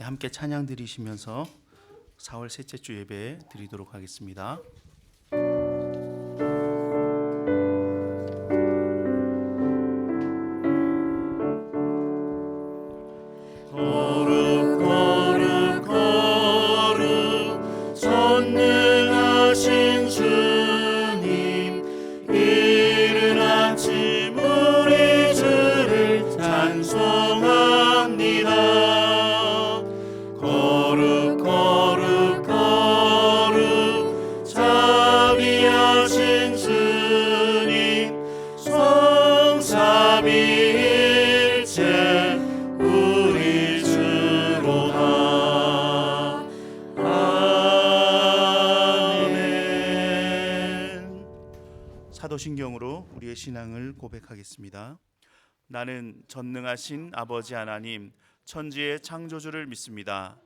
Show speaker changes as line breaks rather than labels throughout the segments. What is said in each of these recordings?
함께 찬양 드리시면서 4월 셋째 주 예배 드리도록 하겠습니다. 사도신경으로 우리의 신앙을 고백하겠습니다. 나는 전능하신 아버지 하나님 천지의 창조주를 믿습니다.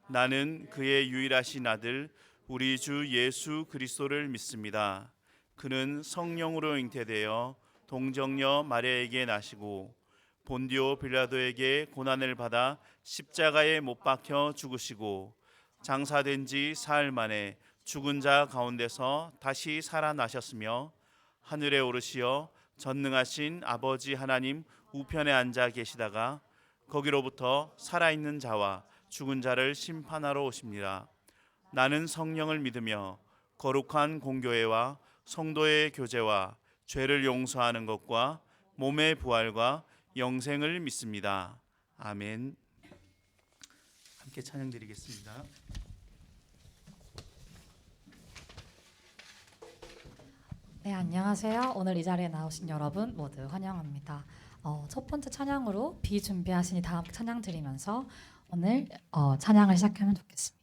나는 그의 유일하신 아들 우리 주 예수 그리스도를 믿습니다. 그는 성령으로 잉태되어 동정녀 마리아에게 나시고 본디오 빌라도에게 고난을 받아 십자가에 못 박혀 죽으시고 장사된 지 사흘 만에 죽은 자 가운데서 다시 살아나셨으며 하늘에 오르시어 전능하신 아버지 하나님 우편에 앉아 계시다가 거기로부터 살아있는 자와 죽은 자를 심판하러 오십니다. 나는 성령을 믿으며 거룩한 공교회와 성도의 교제와 죄를 용서하는 것과 몸의 부활과 영생을 믿습니다. 아멘. 함께 찬양드리겠습니다.
네, 안녕하세요. 오늘 이 자리에 나오신 여러분 모두 환영합니다. 첫 번째 찬양으로 비 준비하시니 다음 찬양 드리면서 오늘 찬양을 시작하면 좋겠습니다.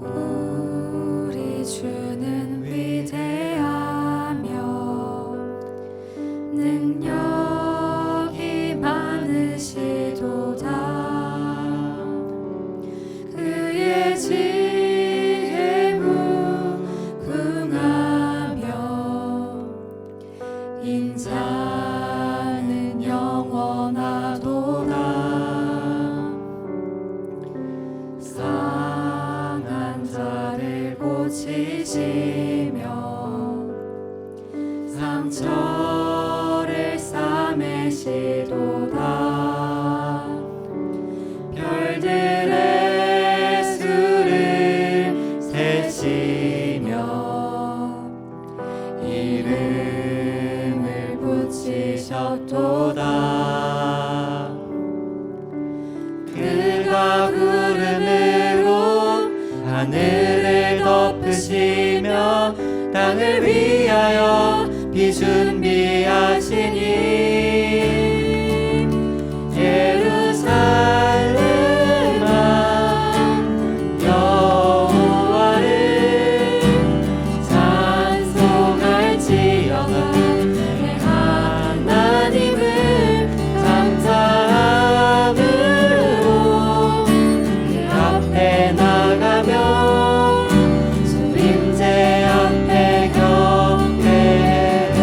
우리 주는 위대하며 능력이 많으시도다. 그의 지혜 무궁하며 인자는 영원하도다. 상한 자를 고치시며 상처를 싸매시도다. 별들의 수를 세시며 이름을 붙이셨도다. 그가 구름으로 하늘을 덮으시며 땅을 위하여 비 준비하시니 예루살렘아 여호와를 찬송할지어다. 내 하나님을 감사함으로 그 앞에 나가며 주 임재 앞에 경배해.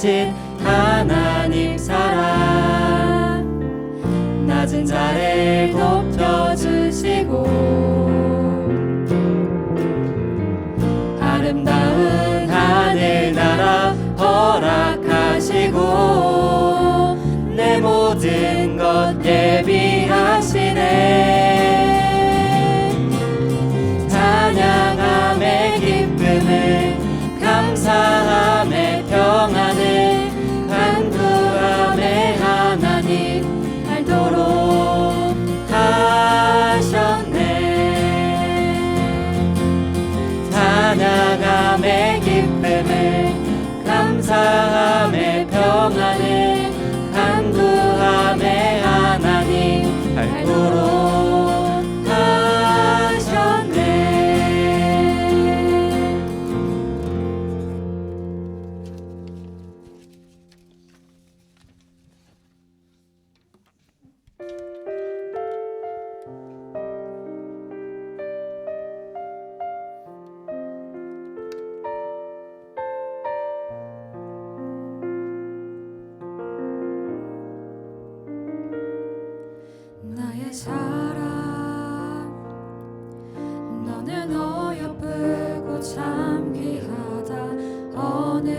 하신 하나님 사랑 낮은 자를 높여주시고 아름다운 하늘나라 허락하시고 내 모든 것 예비하시네 찬양함의 기쁨을 감사함의 평안을 간구함의 하나님 알도록 하셨네 찬양함의 기쁨을 감사함의 평안을 간구함의 하나님 알도록 하셨네 나의 사랑 너는 어여쁘고 참 귀하다 어느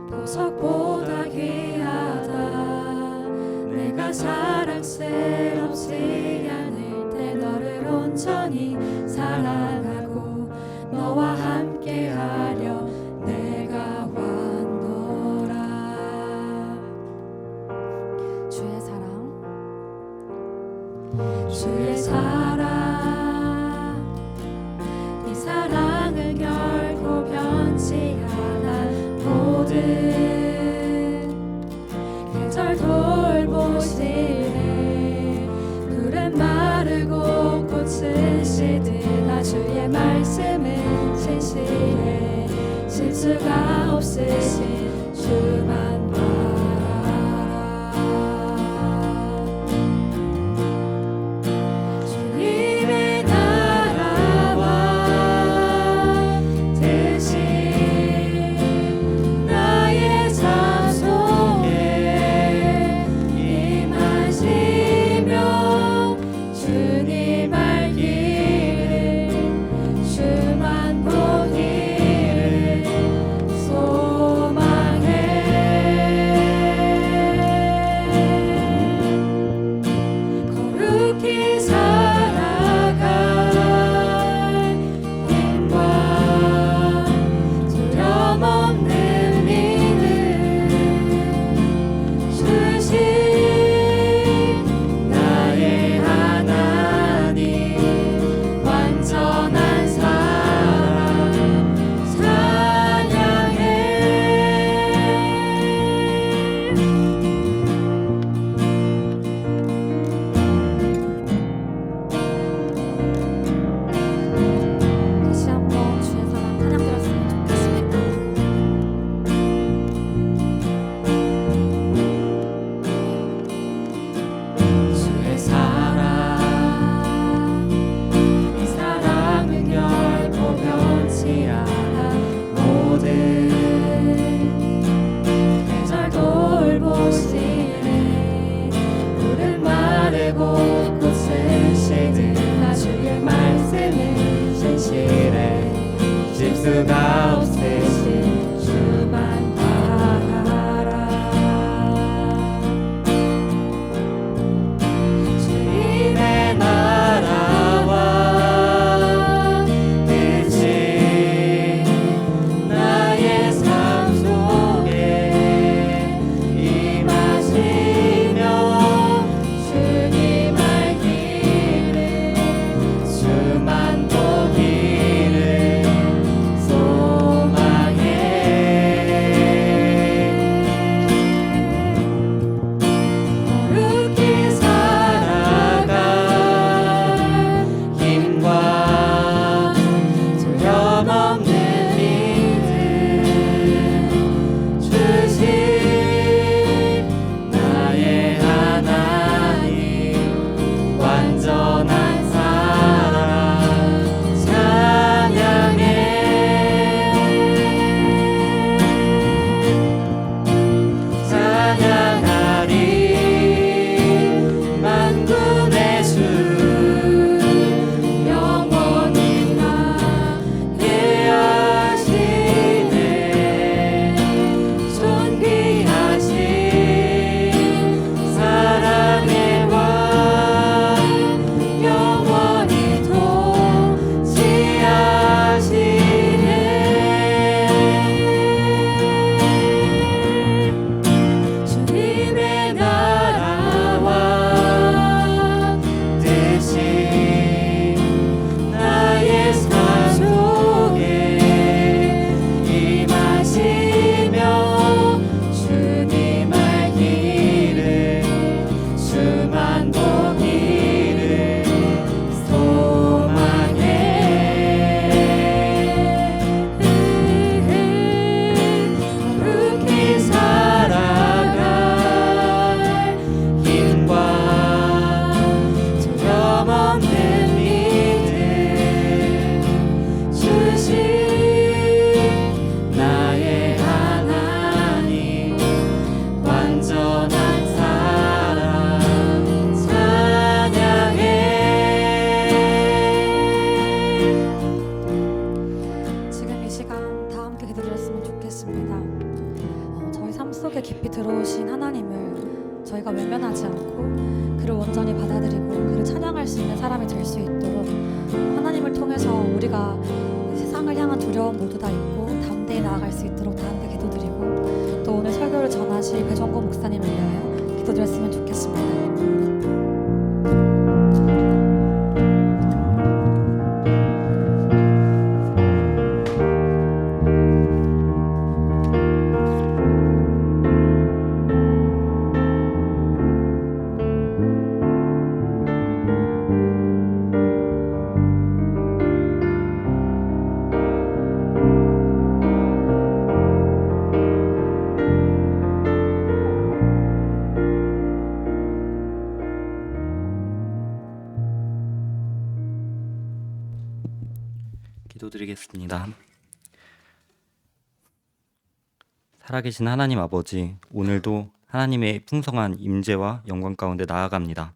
보석보다 귀하다 내가 사랑스럽지 않을 때 너를 온전히 사랑하고 너와 함께하려 내가 왔노라
주의 사랑
주의 사랑 이 사랑은 결코 변치 않아 모든 계절 돌보시네 푸른 마르고 꽃은 시드나 주의 말씀은 진실해 실수가 없으신 주만 바라라 주님의 나라와 뜻이 나의 삶 속에 임하시며 주님 알기를 주만 보기를 소망해 거룩히 살아갈 힘과 두려움 없는 믿음 주신 나의 하나님 완전한 사랑 찬양해
다시 한번 주의 사랑 찬양 드렸으면 좋겠습니다.
주의 사랑 이 사랑은 결코 변치 않아 모든 계절 돌보시네 푸른 마르고 꽃은 시드나 주의 말씀은 진실해 실수가 없으신 주만 바라라 주님의 나라와 뜻이 나의 삶 속에 임하시며 주님 알기를 주만 보기를 소망해
속에 깊이 들어오신 하나님을 저희가 외면하지 않고 그를 온전히 받아들이고 그를 찬양할 수 있는 사람이 될 수 있도록 하나님을 통해서 우리가 세상을 향한 두려움 모두 다 잊고 담대히 나아갈 수 있도록 다 함께 기도드리고 또 오늘 설교를 전하실 배종고 목사님을 위하여 기도드렸으면 좋겠습니다.
기도드리겠습니다. 살아계신 하나님 아버지, 오늘도 하나님의 풍성한 임재와 영광 가운데 나아갑니다.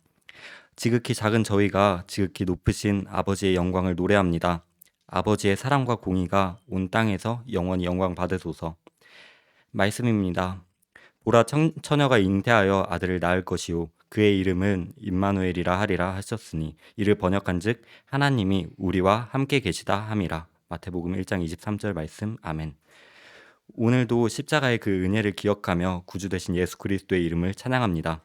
지극히 작은 저희가 지극히 높으신 아버지의 영광을 노래합니다. 아버지의 사랑과 공의가 온 땅에서 영원히 영광 받으소서. 말씀입니다. 보라, 처녀가 잉태하여 아들을 낳을 것이요 그의 이름은 임마누엘이라 하리라 하셨으니 이를 번역한즉 하나님이 우리와 함께 계시다 함이라. 마태복음 1장 23절 말씀. 아멘. 오늘도 십자가의 그 은혜를 기억하며 구주 되신 예수 그리스도의 이름을 찬양합니다.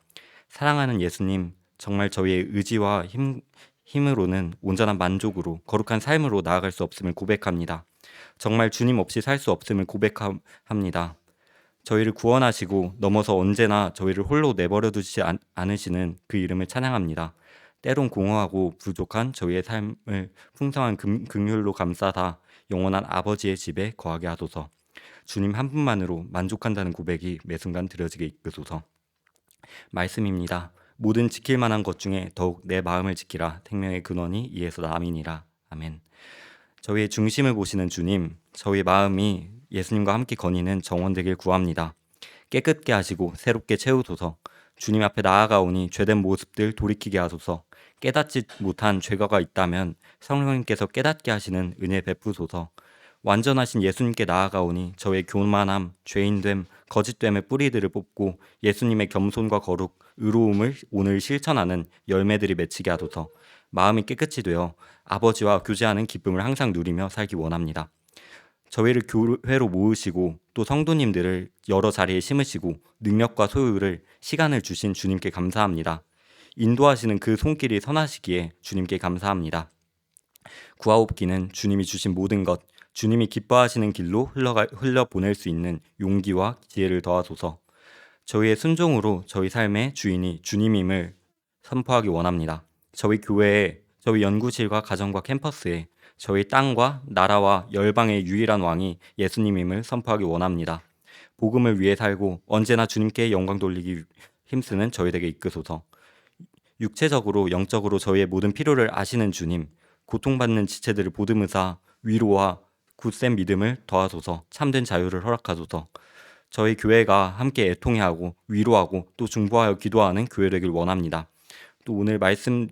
사랑하는 예수님, 정말 저희의 의지와 힘으로는 온전한 만족으로 거룩한 삶으로 나아갈 수 없음을 고백합니다. 정말 주님 없이 살 수 없음을 고백합니다. 저희를 구원하시고 넘어서 언제나 저희를 홀로 내버려 두지 않으시는 그 이름을 찬양합니다. 때론 공허하고 부족한 저희의 삶을 풍성한 긍휼로 감싸다 영원한 아버지의 집에 거하게 하소서. 주님 한 분만으로 만족한다는 고백이 매 순간 드려지게 이끄소서. 말씀입니다. 모든 지킬 만한 것 중에 더욱 내 마음을 지키라. 생명의 근원이 이에서 남이니라. 아멘. 저희의 중심을 보시는 주님, 저희의 마음이 예수님과 함께 거니는 정원되길 구합니다. 깨끗게 하시고 새롭게 채우소서. 주님 앞에 나아가오니 죄된 모습들 돌이키게 하소서. 깨닫지 못한 죄가가 있다면 성령님께서 깨닫게 하시는 은혜 베푸소서. 완전하신 예수님께 나아가오니 저의 교만함, 죄인됨, 거짓됨의 뿌리들을 뽑고 예수님의 겸손과 거룩, 의로움을 오늘 실천하는 열매들이 맺히게 하소서. 마음이 깨끗이 되어 아버지와 교제하는 기쁨을 항상 누리며 살기 원합니다. 저희를 교회로 모으시고 또 성도님들을 여러 자리에 심으시고 능력과 소유를 시간을 주신 주님께 감사합니다. 인도하시는 그 손길이 선하시기에 주님께 감사합니다. 구하옵기는 주님이 주신 모든 것, 주님이 기뻐하시는 길로 흘려보낼 수 있는 용기와 지혜를 더하소서. 저희의 순종으로 저희 삶의 주인이 주님임을 선포하기 원합니다. 저희 교회에, 저희 연구실과 가정과 캠퍼스에 저희 땅과 나라와 열방의 유일한 왕이 예수님임을 선포하기 원합니다. 복음을 위해 살고 언제나 주님께 영광 돌리기 힘쓰는 저희 되게 이끄소서. 육체적으로 영적으로 저희의 모든 필요를 아시는 주님, 고통받는 지체들을 보듬으사 위로와 굳센 믿음을 더하소서. 참된 자유를 허락하소서. 저희 교회가 함께 애통해하고 위로하고 또 중보하여 기도하는 교회 되길 원합니다. 또 오늘 말씀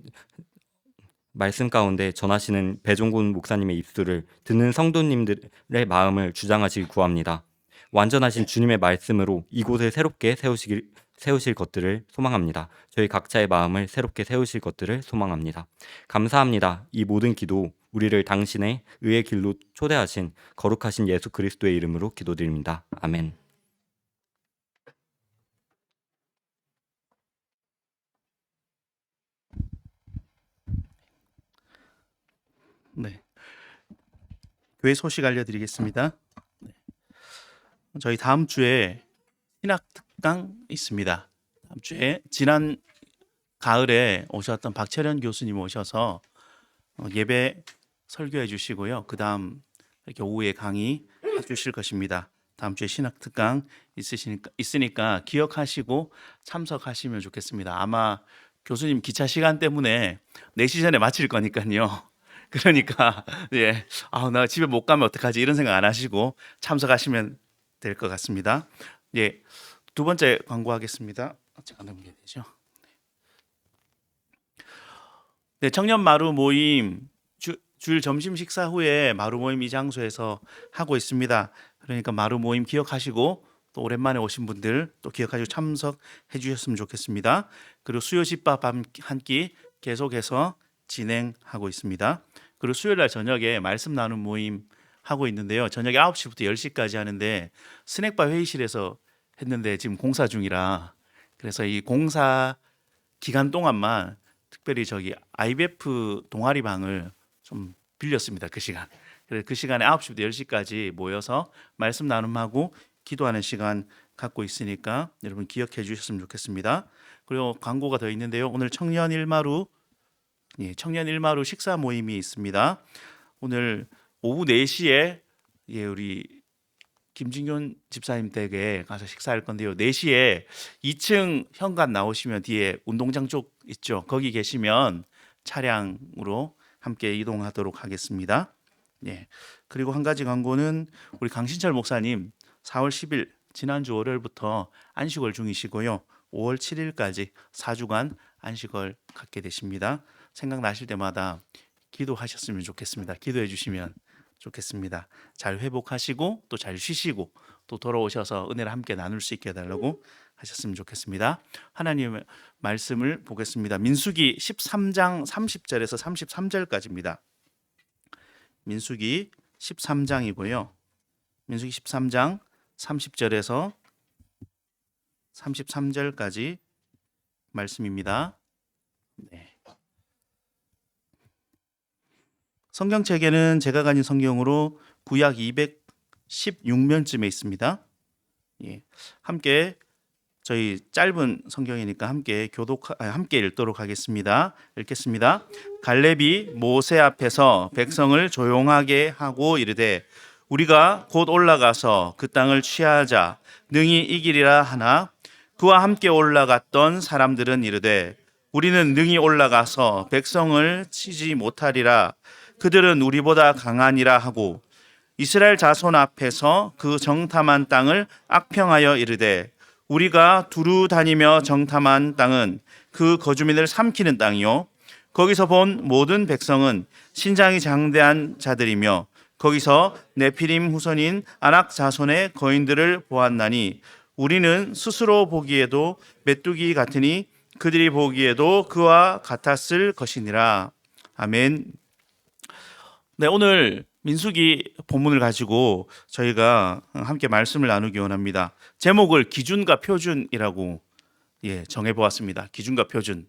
가운데 전하시는 배종곤 목사님의 입술을 듣는 성도님들의 마음을 주장하시길 구합니다. 완전하신 주님의 말씀으로 이곳을 새롭게 세우실 것들을 소망합니다. 저희 각자의 마음을 새롭게 세우실 것들을 소망합니다. 감사합니다. 이 모든 기도 우리를 당신의 의의 길로 초대하신 거룩하신 예수 그리스도의 이름으로 기도드립니다. 아멘.
네. 교회 소식 알려드리겠습니다. 네. 저희 다음 주에 신학 특강 있습니다. 다음 주에 지난 가을에 오셨던 박철현 교수님 오셔서 예배 설교해 주시고요. 그 다음 이렇게 오후에 강의 해주실 것입니다. 다음 주에 신학 특강 있으니까 기억하시고 참석하시면 좋겠습니다. 아마 교수님 기차 시간 때문에 4시 전에 마칠 거니까요. 그러니까 나 집에 못 가면 어떡하지 이런 생각 안 하시고 참석하시면 될 것 같습니다. 두 번째 광고하겠습니다. 제가 넘겨야 되죠. 네, 청년 마루 모임 주일 점심 식사 후에 마루 모임 이 장소에서 하고 있습니다. 그러니까 마루 모임 기억하시고 또 오랜만에 오신 분들 또 기억하시고 참석해 주셨으면 좋겠습니다. 그리고 수요 집밥 한 끼 계속해서 진행하고 있습니다. 그리고 수요일 날 저녁에 말씀 나눔 모임 하고 있는데요. 저녁에 9시부터 10시까지 하는데 스낵바 회의실에서 했는데 지금 공사 중이라, 그래서 이 공사 기간 동안만 특별히 저기 IBF 동아리 방을 좀 빌렸습니다. 그 시간. 그래서 그 시간에 9시부터 10시까지 모여서 말씀 나눔하고 기도하는 시간 갖고 있으니까 여러분 기억해 주셨으면 좋겠습니다. 그리고 광고가 더 있는데요. 오늘 청년 일마루 식사 모임이 있습니다. 오늘 오후 4시에 우리 김진균 집사님 댁에 가서 식사할 건데요. 4시에 2층 현관 나오시면 뒤에 운동장 쪽 있죠. 거기 계시면 차량으로 함께 이동하도록 하겠습니다. 그리고 한 가지 광고는 우리 강신철 목사님 4월 10일 지난주 월요일부터 안식월 중이시고요. 5월 7일까지 4주간 안식월 갖게 되십니다. 생각나실 때마다 기도하셨으면 좋겠습니다. 기도해 주시면 좋겠습니다. 잘 회복하시고 또 잘 쉬시고 또 돌아오셔서 은혜를 함께 나눌 수 있게 해달라고 하셨으면 좋겠습니다. 하나님의 말씀을 보겠습니다. 민수기 13장 30절에서 33절까지입니다. 민수기 13장이고요. 민수기 13장 30절에서 33절까지 말씀입니다. 성경책에는 제가 가진 성경으로 구약 216면쯤에 있습니다. 함께 저희 짧은 성경이니까 함께 읽도록 하겠습니다. 읽겠습니다. 갈렙이 모세 앞에서 백성을 조용하게 하고 이르되 우리가 곧 올라가서 그 땅을 취하자 능히 이기리라 하나 그와 함께 올라갔던 사람들은 이르되 우리는 능히 올라가서 백성을 치지 못하리라. 그들은 우리보다 강하니라 하고 이스라엘 자손 앞에서 그 정탐한 땅을 악평하여 이르되 우리가 두루 다니며 정탐한 땅은 그 거주민을 삼키는 땅이요 거기서 본 모든 백성은 신장이 장대한 자들이며 거기서 네피림 후손인 아낙 자손의 거인들을 보았나니 우리는 스스로 보기에도 메뚜기 같으니 그들이 보기에도 그와 같았을 것이니라. 아멘. 오늘 민수기 본문을 가지고 저희가 함께 말씀을 나누기 원합니다. 제목을 기준과 표준이라고 정해보았습니다. 기준과 표준.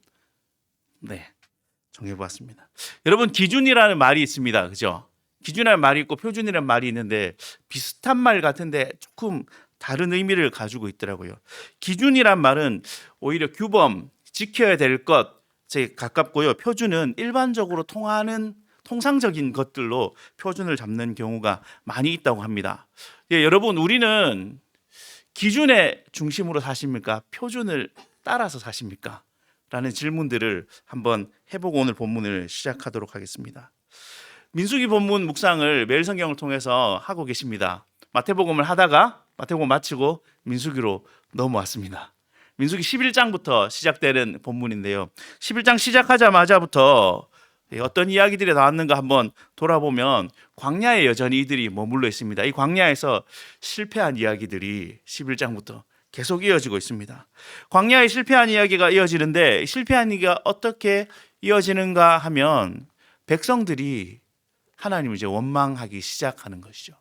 정해보았습니다. 여러분 기준이라는 말이 있습니다. 그죠? 기준이라는 말이 있고 표준이라는 말이 있는데 비슷한 말 같은데 조금 다른 의미를 가지고 있더라고요. 기준이란 말은 오히려 규범, 지켜야 될 것에 가깝고요. 표준은 일반적으로 통하는 통상적인 것들로 표준을 잡는 경우가 많이 있다고 합니다. 여러분 우리는 기준의 중심으로 사십니까? 표준을 따라서 사십니까? 라는 질문들을 한번 해보고 오늘 본문을 시작하도록 하겠습니다. 민수기 본문 묵상을 매일 성경을 통해서 하고 계십니다. 마태복음을 하다가 마태복음 마치고 민수기로 넘어왔습니다. 민수기 11장부터 시작되는 본문인데요. 11장 시작하자마자부터 어떤 이야기들이 나왔는가 한번 돌아보면 광야에 여전히 이들이 머물러 있습니다. 이 광야에서 실패한 이야기들이 11장부터 계속 이어지고 있습니다. 광야에 실패한 이야기가 이어지는데 실패한 이야기가 어떻게 이어지는가 하면 백성들이 하나님을 이제 원망하기 시작하는 것이죠.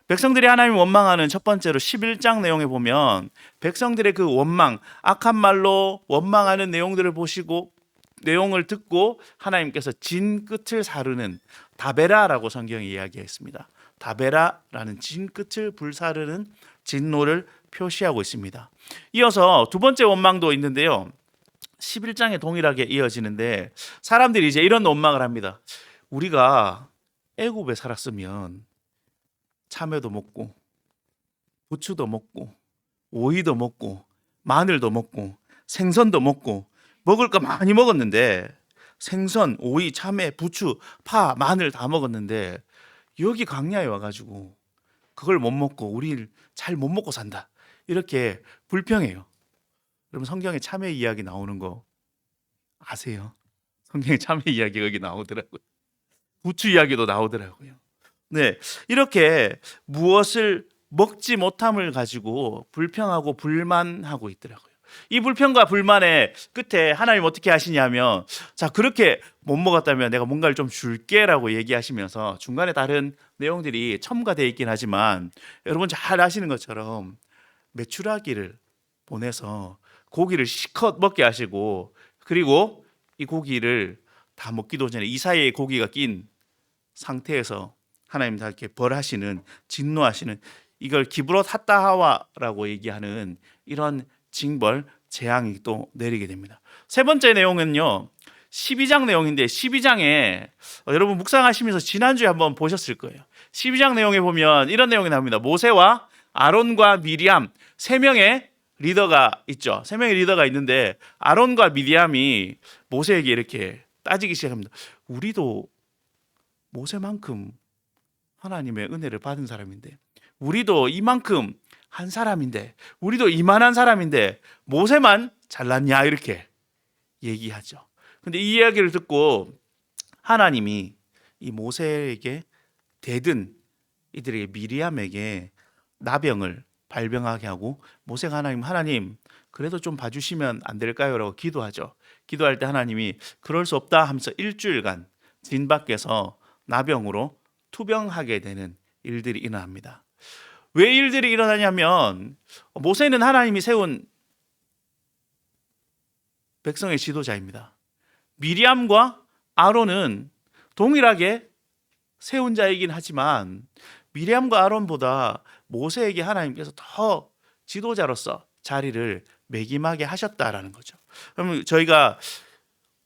백성들이 하나님을 원망하는 첫 번째로 11장 내용에 보면 백성들의 그 원망, 악한 말로 원망하는 내용들을 보시고 내용을 듣고 하나님께서 진 끝을 사르는 다베라라고 성경이 이야기했습니다. 다베라라는 진 끝을 불사르는 진노를 표시하고 있습니다. 이어서 두 번째 원망도 있는데요. 11장에 동일하게 이어지는데 사람들이 이제 이런 원망을 합니다. 우리가 애굽에 살았으면 참외도 먹고 부추도 먹고 오이도 먹고 마늘도 먹고 생선도 먹고 먹을 거 많이 먹었는데 생선, 오이, 참외, 부추, 파, 마늘 다 먹었는데 여기 광야에 와가지고 그걸 못 먹고 우리 잘 못 먹고 산다. 이렇게 불평해요. 여러분 성경에 참외 이야기 나오는 거 아세요? 성경에 참외 이야기가 여기 나오더라고요. 부추 이야기도 나오더라고요. 이렇게 무엇을 먹지 못함을 가지고 불평하고 불만하고 있더라고요. 이 불평과 불만의 끝에 하나님 어떻게 하시냐면, 자, 그렇게 못 먹었다면 내가 뭔가를 좀 줄게라고 얘기하시면서 중간에 다른 내용들이 첨가되어 있긴 하지만 여러분 잘 아시는 것처럼 메추라기를 보내서 고기를 실컷 먹게 하시고, 그리고 이 고기를 다 먹기도 전에 이 사이에 고기가 낀 상태에서 하나님 다 이렇게 벌하시는, 진노하시는, 이걸 기브롯 핫다하와라고 얘기하는 이런 징벌, 재앙이 또 내리게 됩니다. 세 번째 내용은요, 12장 내용인데 12장에 여러분 묵상하시면서 지난주에 한번 보셨을 거예요. 12장 내용에 보면 이런 내용이 나옵니다. 모세와 아론과 미리암 세 명의 리더가 있죠. 세 명의 리더가 있는데 아론과 미리암이 모세에게 이렇게 따지기 시작합니다. 우리도 모세만큼 하나님의 은혜를 받은 사람인데, 우리도 이만큼 한 사람인데, 우리도 이만한 사람인데 모세만 잘났냐, 이렇게 얘기하죠. 근데 이 이야기를 듣고 하나님이 이 모세에게 대든 이들에게, 미리암에게 나병을 발병하게 하고, 모세가 하나님 그래도 좀 봐주시면 안 될까요? 라고 기도하죠. 기도할 때 하나님이 그럴 수 없다 하면서 일주일간 진 밖에서 나병으로 투병하게 되는 일들이 일어납니다. 왜 일들이 일어나냐면, 모세는 하나님이 세운 백성의 지도자입니다. 미리암과 아론은 동일하게 세운 자이긴 하지만 미리암과 아론보다 모세에게 하나님께서 더 지도자로서 자리를 매김하게 하셨다라는 거죠. 그럼 저희가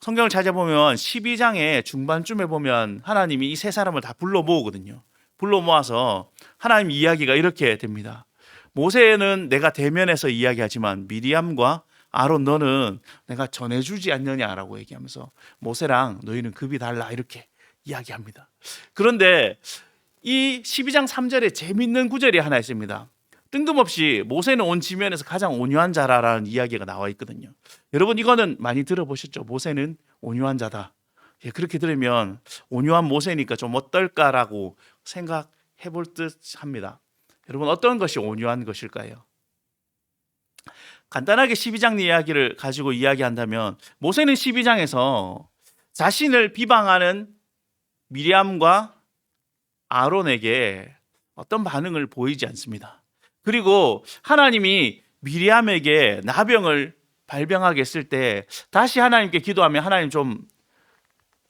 성경을 찾아보면 12장의 중반쯤에 보면 하나님이 이 세 사람을 다 불러 모으거든요. 불러 모아서 하나님 이야기가 이렇게 됩니다. 모세는 내가 대면해서 이야기하지만 미리암과 아론 너는 내가 전해주지 않느냐라고 얘기하면서 모세랑 너희는 급이 달라, 이렇게 이야기합니다. 그런데 이 12장 3절에 재밌는 구절이 하나 있습니다. 뜬금없이 모세는 온 지면에서 가장 온유한 자라라는 이야기가 나와 있거든요. 여러분 이거는 많이 들어보셨죠? 모세는 온유한 자다. 그렇게 들으면 온유한 모세니까 좀 어떨까라고 생각해 볼 듯합니다. 여러분 어떤 것이 온유한 것일까요? 간단하게 12장 이야기를 가지고 이야기한다면, 모세는 12장에서 자신을 비방하는 미리암과 아론에게 어떤 반응을 보이지 않습니다. 그리고 하나님이 미리암에게 나병을 발병하게 했을 때 다시 하나님께 기도하면 하나님 좀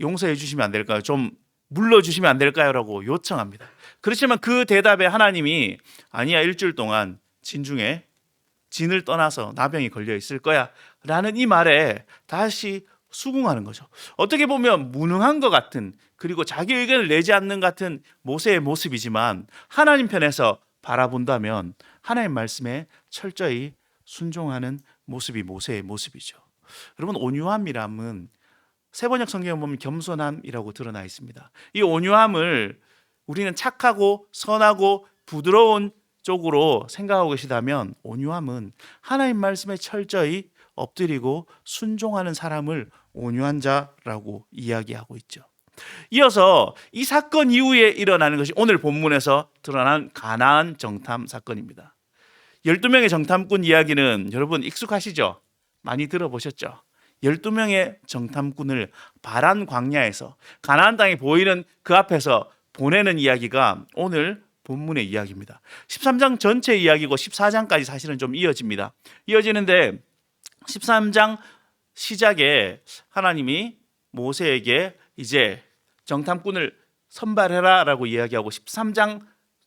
용서해 주시면 안 될까요? 좀 물러주시면 안 될까요? 라고 요청합니다. 그렇지만 그 대답에 하나님이 아니야, 일주일 동안 진중에 진을 떠나서 나병이 걸려 있을 거야 라는 이 말에 다시 수긍하는 거죠. 어떻게 보면 무능한 것 같은, 그리고 자기 의견을 내지 않는 같은 모세의 모습이지만 하나님 편에서 바라본다면 하나님 말씀에 철저히 순종하는 모습이 모세의 모습이죠. 여러분 온유함이란 세번역 성경에 보면 겸손함이라고 드러나 있습니다. 이 온유함을 우리는 착하고 선하고 부드러운 쪽으로 생각하고 계시다면, 온유함은 하나님 말씀에 철저히 엎드리고 순종하는 사람을 온유한 자라고 이야기하고 있죠. 이어서 이 사건 이후에 일어나는 것이 오늘 본문에서 드러난 가나안 정탐 사건입니다. 12명의 정탐꾼 이야기는 여러분 익숙하시죠? 많이 들어보셨죠? 12명의 정탐꾼을 바란 광야에서 가나안 땅이 보이는 그 앞에서 보내는 이야기가 오늘 본문의 이야기입니다. 13장 전체 이야기고 14장까지 사실은 좀 이어집니다. 이어지는데 13장 시작에 하나님이 모세에게 이제 정탐꾼을 선발해라 라고 이야기하고, 13장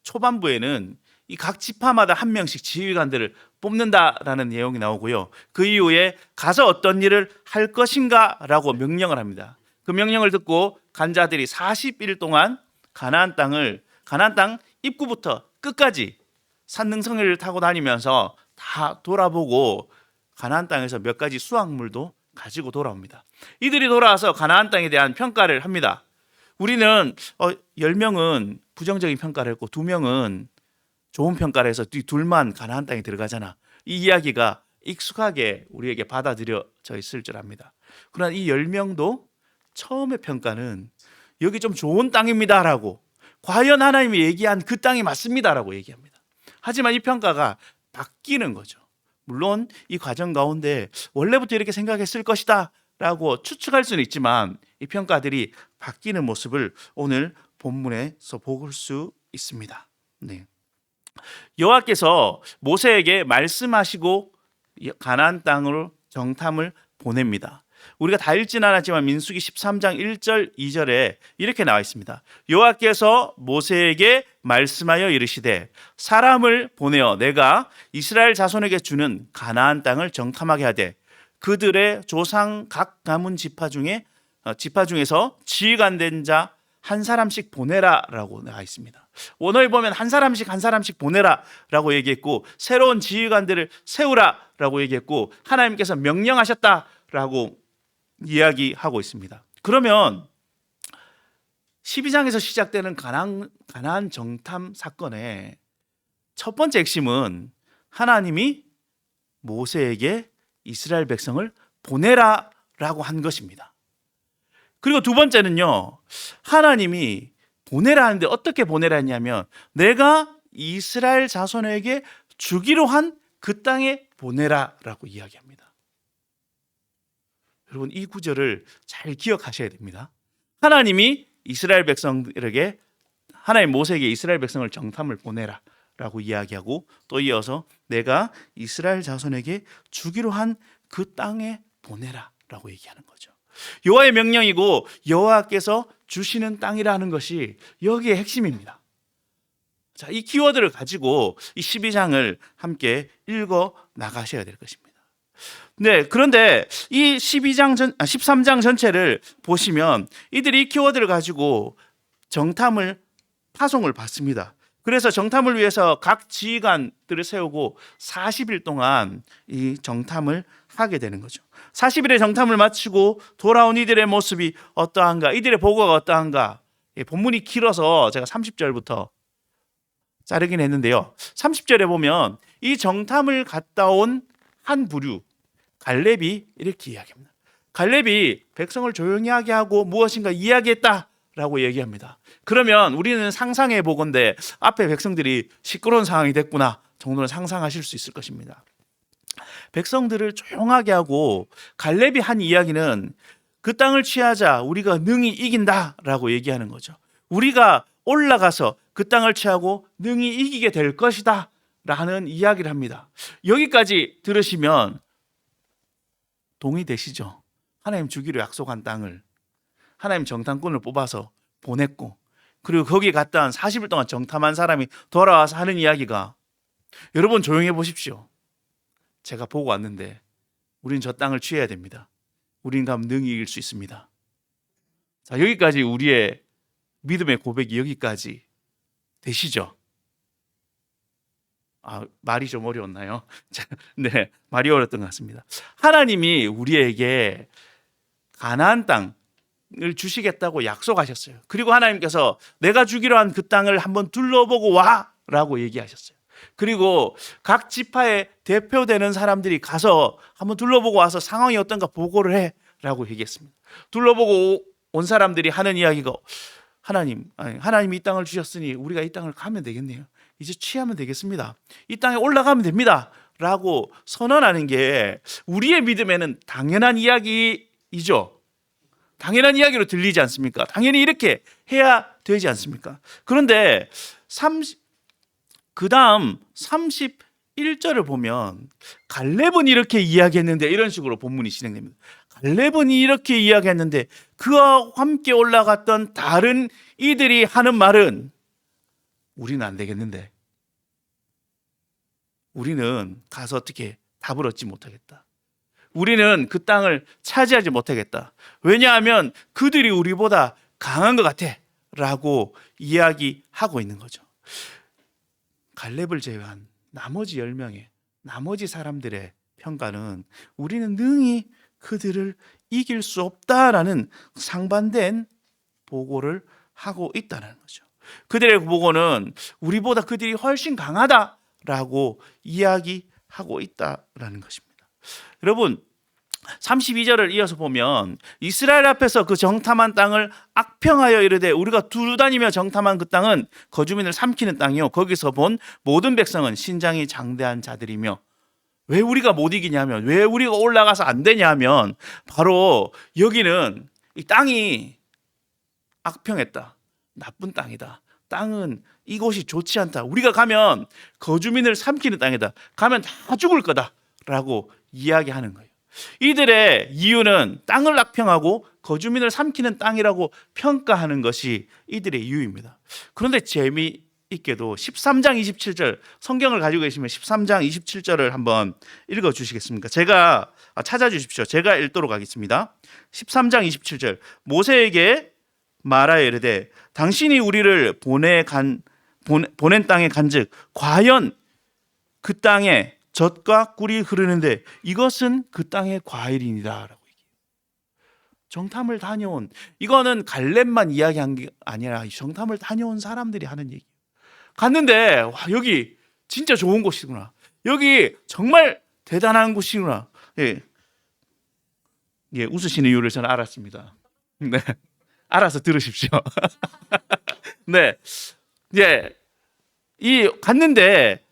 초반부에는 이 각 지파마다 한 명씩 지휘관들을 뽑는다라는 내용이 나오고요. 그 이후에 가서 어떤 일을 할 것인가 라고 명령을 합니다. 그 명령을 듣고 간 자들이 40일 동안 가나안 땅 입구부터 끝까지 산등성이를 타고 다니면서 다 돌아보고 가나안 땅에서 몇 가지 수확물도 가지고 돌아옵니다. 이들이 돌아와서 가나안 땅에 대한 평가를 합니다. 우리는 10명은 부정적인 평가를 했고 2명은 좋은 평가를 해서 둘만 가나안 땅에 들어가잖아. 이 이야기가 익숙하게 우리에게 받아들여져 있을 줄 압니다. 그러나 이 10명도 처음의 평가는 여기 좀 좋은 땅입니다라고, 과연 하나님이 얘기한 그 땅이 맞습니다라고 얘기합니다. 하지만 이 평가가 바뀌는 거죠. 물론 이 과정 가운데 원래부터 이렇게 생각했을 것이다 라고 추측할 수는 있지만 이 평가들이 바뀌는 모습을 오늘 본문에서 볼 수 있습니다. 네. 여호와께서 모세에게 말씀하시고 가나안 땅으로 정탐을 보냅니다. 우리가 다 읽지는 않았지만 민수기 13장 1절 2절에 이렇게 나와 있습니다. 여호와께서 모세에게 말씀하여 이르시되 사람을 보내어 내가 이스라엘 자손에게 주는 가나안 땅을 정탐하게 하되 그들의 조상 각 가문 지파 중에서 지휘관된 자 한 사람씩 보내라라고 나와 있습니다. 원어에 보면 한 사람씩 보내라라고 얘기했고 새로운 지휘관들을 세우라라고 얘기했고 하나님께서 명령하셨다라고 이야기하고 있습니다. 그러면 12장에서 시작되는 가나안 정탐 사건의 첫 번째 핵심은 하나님이 모세에게 이스라엘 백성을 보내라라고 한 것입니다. 그리고 두 번째는요, 하나님이 보내라 하는데 어떻게 보내라 했냐면 내가 이스라엘 자손에게 주기로 한 그 땅에 보내라라고 이야기합니다. 여러분 이 구절을 잘 기억하셔야 됩니다. 하나님이 이스라엘 백성들에게 하나님 모세에게 이스라엘 백성을 정탐을 보내라라고 이야기하고 또 이어서 내가 이스라엘 자손에게 주기로 한 그 땅에 보내라라고 얘기하는 거죠. 여호와의 명령이고 여호와께서 주시는 땅이라는 것이 여기에 핵심입니다. 자, 이 키워드를 가지고 이 12장을 함께 읽어 나가셔야 될 것입니다. 네, 그런데 이 13장 전체를 보시면 이들이 이 키워드를 가지고 파송을 받습니다. 그래서 정탐을 위해서 각 지휘관들을 세우고 40일 동안 이 정탐을 하게 되는 거죠. 40일의 정탐을 마치고 돌아온 이들의 모습이 어떠한가, 이들의 보고가 어떠한가. 본문이 길어서 제가 30절부터 자르긴 했는데요. 30절에 보면 이 정탐을 갔다 온 한 부류 갈렙이 이렇게 이야기합니다. 갈렙이 백성을 조용히 하게 하고 무엇인가 이야기했다라고 얘기합니다. 그러면 우리는 상상해 보건대 앞에 백성들이 시끄러운 상황이 됐구나 정도는 상상하실 수 있을 것입니다. 백성들을 조용하게 하고 갈렙이 한 이야기는 그 땅을 취하자 우리가 능히 이긴다라고 얘기하는 거죠. 우리가 올라가서 그 땅을 취하고 능히 이기게 될 것이다 라는 이야기를 합니다. 여기까지 들으시면 동의되시죠? 하나님 주기로 약속한 땅을 하나님 정탐꾼을 뽑아서 보냈고 그리고 거기 갔다 한 40일 동안 정탐한 사람이 돌아와서 하는 이야기가 여러분 조용히 보십시오. 제가 보고 왔는데 우린 저 땅을 취해야 됩니다. 우린 가면 능히 이길 수 있습니다. 자, 여기까지 우리의 믿음의 고백이 여기까지 되시죠? 말이 좀 어려웠나요? 네, 말이 어려웠던 것 같습니다. 하나님이 우리에게 가나안 땅을 주시겠다고 약속하셨어요. 그리고 하나님께서 내가 주기로 한 그 땅을 한번 둘러보고 와라고 얘기하셨어요. 그리고 각 지파의 대표되는 사람들이 가서 한번 둘러보고 와서 상황이 어떤가 보고를 해라고 얘기했습니다. 둘러보고 온 사람들이 하는 이야기가 하나님이 이 땅을 주셨으니 우리가 이 땅을 가면 되겠네요. 이제 취하면 되겠습니다. 이 땅에 올라가면 됩니다. 라고 선언하는 게 우리의 믿음에는 당연한 이야기이죠. 당연한 이야기로 들리지 않습니까? 당연히 이렇게 해야 되지 않습니까? 그런데 그 다음 31절을 보면 갈렙은 이렇게 이야기했는데 이런 식으로 본문이 진행됩니다. 갈렙은 이렇게 이야기했는데 그와 함께 올라갔던 다른 이들이 하는 말은 우리는 안 되겠는데 우리는 가서 어떻게 답을 얻지 못하겠다. 우리는 그 땅을 차지하지 못하겠다. 왜냐하면 그들이 우리보다 강한 것 같아 라고 이야기하고 있는 거죠. 갈렙을 제외한 나머지 10명의 나머지 사람들의 평가는 우리는 능히 그들을 이길 수 없다라는 상반된 보고를 하고 있다는 거죠. 그들의 보고는 우리보다 그들이 훨씬 강하다라고 이야기하고 있다라는 것입니다. 여러분, 32절을 이어서 보면 이스라엘 앞에서 그 정탐한 땅을 악평하여 이르되 우리가 두루 다니며 정탐한 그 땅은 거주민을 삼키는 땅이요 거기서 본 모든 백성은 신장이 장대한 자들이며. 왜 우리가 못 이기냐면, 왜 우리가 올라가서 안 되냐면, 바로 여기는 이 땅이 악평했다, 나쁜 땅이다, 땅은 이곳이 좋지 않다, 우리가 가면 거주민을 삼키는 땅이다, 가면 다 죽을 거다라고 이야기하는 거예요. 이들의 이유는 땅을 악평하고 거주민을 삼키는 땅이라고 평가하는 것이 이들의 이유입니다. 그런데 재미있게도 13장 27절, 성경을 가지고 계시면 13장 27절을 한번 읽어 주시겠습니까? 제가 찾아주십시오. 제가 읽도록 하겠습니다. 13장 27절, 모세에게 말하여 이르되 당신이 우리를 보낸 땅에 간즉 과연 그 땅에 젖과 꿀이 흐르는데 이것은 그 땅의 과일이니라라고 얘기해요. 정탐을 다녀온, 이거는 갈렙만 이야기한 게 아니라 정탐을 다녀온 사람들이 하는 얘기예요. 갔는데 와, 여기 진짜 좋은 곳이구나, 여기 정말 대단한 곳이구나. 예, 웃으시는 이유를 저는 알았습니다. 네, 알아서 들으십시오. 네, 이 갔는데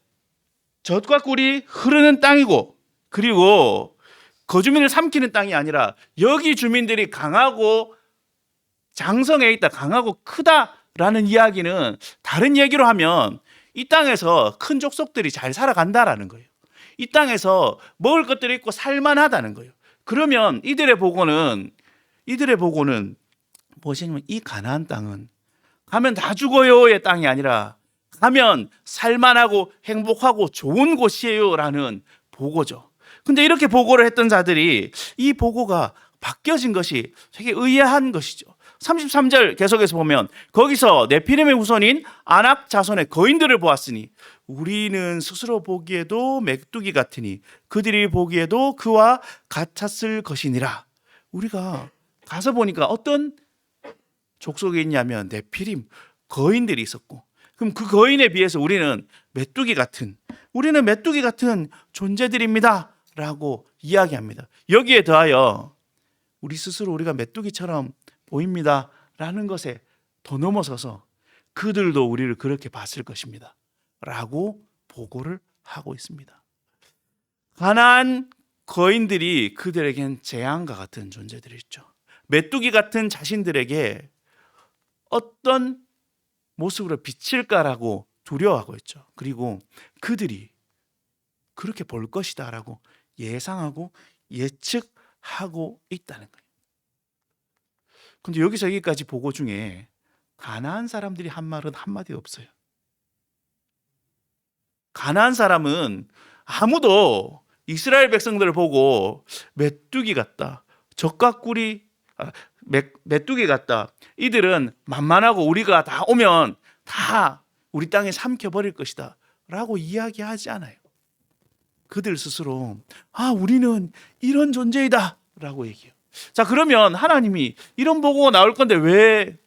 젖과 꿀이 흐르는 땅이고, 그리고 거주민을 삼키는 땅이 아니라 여기 주민들이 강하고 장성해 있다, 강하고 크다라는 이야기는 다른 얘기로 하면 이 땅에서 큰 족속들이 잘 살아간다라는 거예요. 이 땅에서 먹을 것들이 있고 살만하다는 거예요. 그러면 이들의 보고는 무엇이냐면 이 가나안 땅은 가면 다 죽어요의 땅이 아니라 가면 살만하고 행복하고 좋은 곳이에요라는 보고죠. 근데 이렇게 보고를 했던 자들이 이 보고가 바뀌어진 것이 되게 의아한 것이죠. 33절 계속해서 보면 거기서 네피림의 후손인 아낙 자손의 거인들을 보았으니 우리는 스스로 보기에도 메뚜기 같으니 그들이 보기에도 그와 같았을 것이니라. 우리가 가서 보니까 어떤 족속이 있냐면 네피림 거인들이 있었고, 그럼 그 거인에 비해서 우리는 메뚜기 같은 존재들입니다 라고 이야기합니다. 여기에 더하여 우리 스스로 우리가 메뚜기처럼 보입니다 라는 것에 더 넘어서서 그들도 우리를 그렇게 봤을 것입니다 라고 보고를 하고 있습니다. 가나안 거인들이 그들에겐 재앙과 같은 존재들이죠. 메뚜기 같은 자신들에게 어떤 모습으로 비칠까라고 두려워하고 있죠. 그리고 그들이 그렇게 볼 것이다 라고 예상하고 예측하고 있다는 거예요. 근데 여기서 여기까지 보고 중에 가나안 사람들이 한 말은 한마디도 없어요. 가나안 사람은 아무도 이스라엘 백성들을 보고 메뚜기 같다, 젖과 꿀이 메뚜기 같다, 이들은 만만하고 우리가 다 오면 다 우리 땅에 삼켜버릴 것이다 라고 이야기하지 않아요. 그들 스스로 우리는 이런 존재이다 라고 얘기해요. 자, 그러면 하나님이 이런 보고가 나올 건데 왜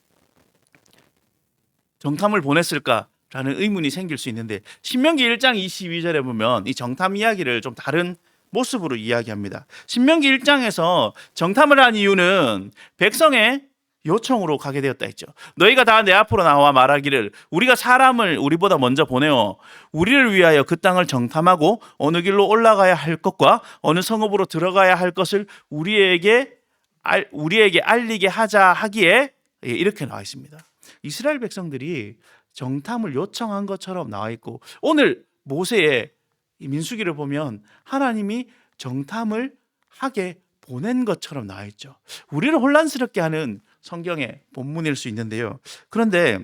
정탐을 보냈을까라는 의문이 생길 수 있는데, 신명기 1장 22절에 보면 이 정탐 이야기를 좀 다른 모습으로 이야기합니다. 신명기 1장에서 정탐을 한 이유는 백성의 요청으로 가게 되었다 했죠. 너희가 다 내 앞으로 나와 말하기를 우리가 사람을 우리보다 먼저 보내어 우리를 위하여 그 땅을 정탐하고 어느 길로 올라가야 할 것과 어느 성읍으로 들어가야 할 것을 우리에게 알리게 하자 하기에 이렇게 나와 있습니다. 이스라엘 백성들이 정탐을 요청한 것처럼 나와 있고, 오늘 모세의 민수기를 보면 하나님이 정탐을 하게 보낸 것처럼 나와 있죠. 우리를 혼란스럽게 하는 성경의 본문일 수 있는데요. 그런데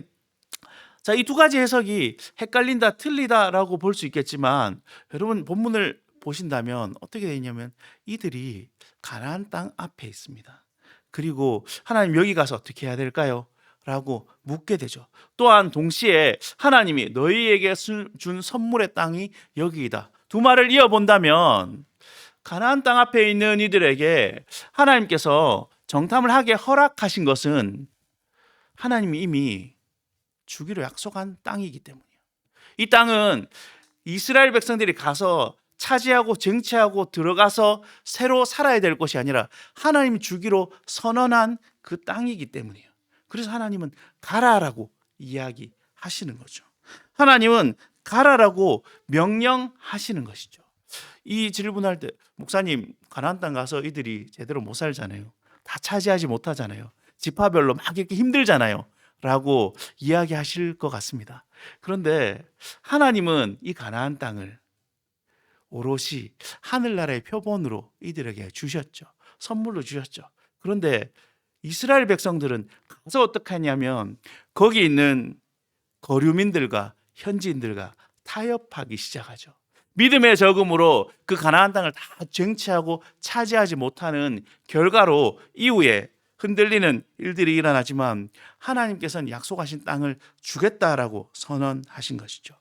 자, 이 두 가지 해석이 헷갈린다, 틀리다라고 볼 수 있겠지만, 여러분 본문을 보신다면 어떻게 되어 있냐면 이들이 가나안 땅 앞에 있습니다. 그리고 하나님 여기 가서 어떻게 해야 될까요? 라고 묻게 되죠. 또한 동시에 하나님이 너희에게 준 선물의 땅이 여기이다. 두 말을 이어본다면 가나안 땅 앞에 있는 이들에게 하나님께서 정탐을 하게 허락하신 것은 하나님이 이미 주기로 약속한 땅이기 때문이에요. 이 땅은 이스라엘 백성들이 가서 차지하고 쟁취하고 들어가서 새로 살아야 될 것이 아니라 하나님이 주기로 선언한 그 땅이기 때문이에요. 그래서 하나님은 가라라고 이야기하시는 거죠. 하나님은 가라라고 명령하시는 것이죠. 이 질문할 때 목사님 가나안 땅 가서 이들이 제대로 못 살잖아요. 다 차지하지 못하잖아요. 지파별로 막 이렇게 힘들잖아요. 라고 이야기하실 것 같습니다. 그런데 하나님은 이 가나안 땅을 오롯이 하늘나라의 표본으로 이들에게 주셨죠. 선물로 주셨죠. 그런데 이스라엘 백성들은 가서 어떻게 하냐면 거기 있는 거류민들과 현지인들과 타협하기 시작하죠. 믿음의 적음으로 그 가나안 땅을 다 쟁취하고 차지하지 못하는 결과로 이후에 흔들리는 일들이 일어나지만 하나님께서는 약속하신 땅을 주겠다라고 선언하신 것이죠.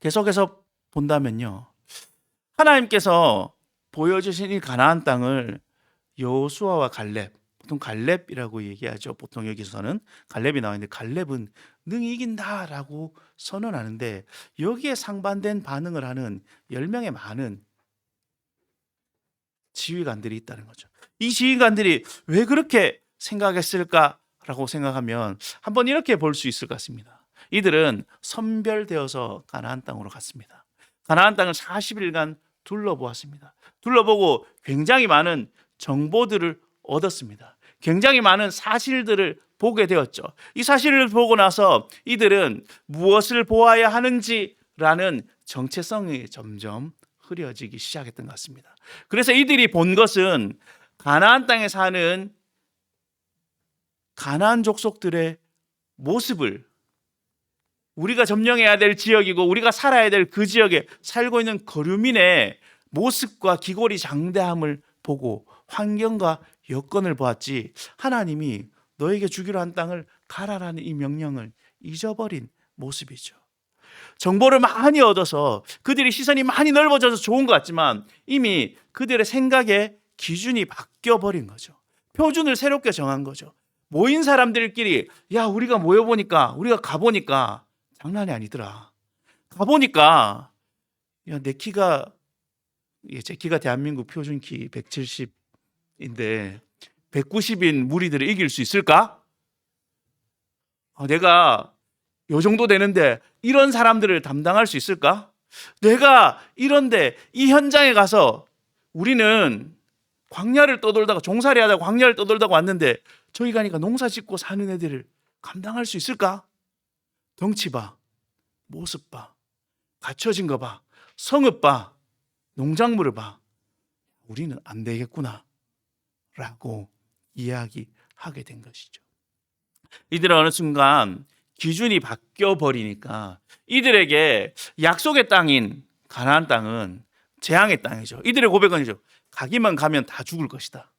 계속해서 본다면요, 하나님께서 보여주신 이 가나안 땅을 여호수아와 갈렙, 보통 갈렙이라고 얘기하죠. 보통 여기서는 갈렙이 나와 있는데 갈렙은 능히 이긴다라고 선언하는데 여기에 상반된 반응을 하는 10명의 많은 지휘관들이 있다는 거죠. 이 지휘관들이 왜 그렇게 생각했을까라고 생각하면 한번 이렇게 볼 수 있을 것 같습니다. 이들은 선별되어서 가나안 땅으로 갔습니다. 가나안 땅을 40일간 둘러보았습니다. 둘러보고 굉장히 많은 정보들을 얻었습니다. 굉장히 많은 사실들을 보게 되었죠. 이 사실을 보고 나서 이들은 무엇을 보아야 하는지라는 정체성이 점점 흐려지기 시작했던 것 같습니다. 그래서 이들이 본 것은 가나안 땅에 사는 가나안 족속들의 모습을, 우리가 점령해야 될 지역이고 우리가 살아야 될 그 지역에 살고 있는 거류민의 모습과 기골이 장대함을 보고 환경과 여건을 보았지, 하나님이 너에게 주기로 한 땅을 가라라는 이 명령을 잊어버린 모습이죠. 정보를 많이 얻어서 그들의 시선이 많이 넓어져서 좋은 것 같지만 이미 그들의 생각의 기준이 바뀌어버린 거죠. 표준을 새롭게 정한 거죠. 모인 사람들끼리 야, 우리가 모여보니까, 우리가 가보니까 장난이 아니더라. 가보니까 야, 내 키가, 제 키가 대한민국 표준 키 170인데 190인 무리들을 이길 수 있을까? 내가 요 정도 되는데 이런 사람들을 담당할 수 있을까? 내가 이런데 이 현장에 가서 우리는 광야를 떠돌다가 종살이 하다가 광야를 떠돌다가 왔는데 저기 가니까 농사 짓고 사는 애들을 감당할 수 있을까? 덩치 봐, 모습 봐, 갖춰진 거 봐, 성읍 봐, 농작물을 봐. 우리는 안 되겠구나 라고 이야기하게 된 것이죠. 이들은 어느 순간 기준이 바뀌어 버리니까 이들에게 약속의 땅인 가나안 땅은 재앙의 땅이죠. 이들의 고백은이죠. 가기만 가면 다 죽을 것이다.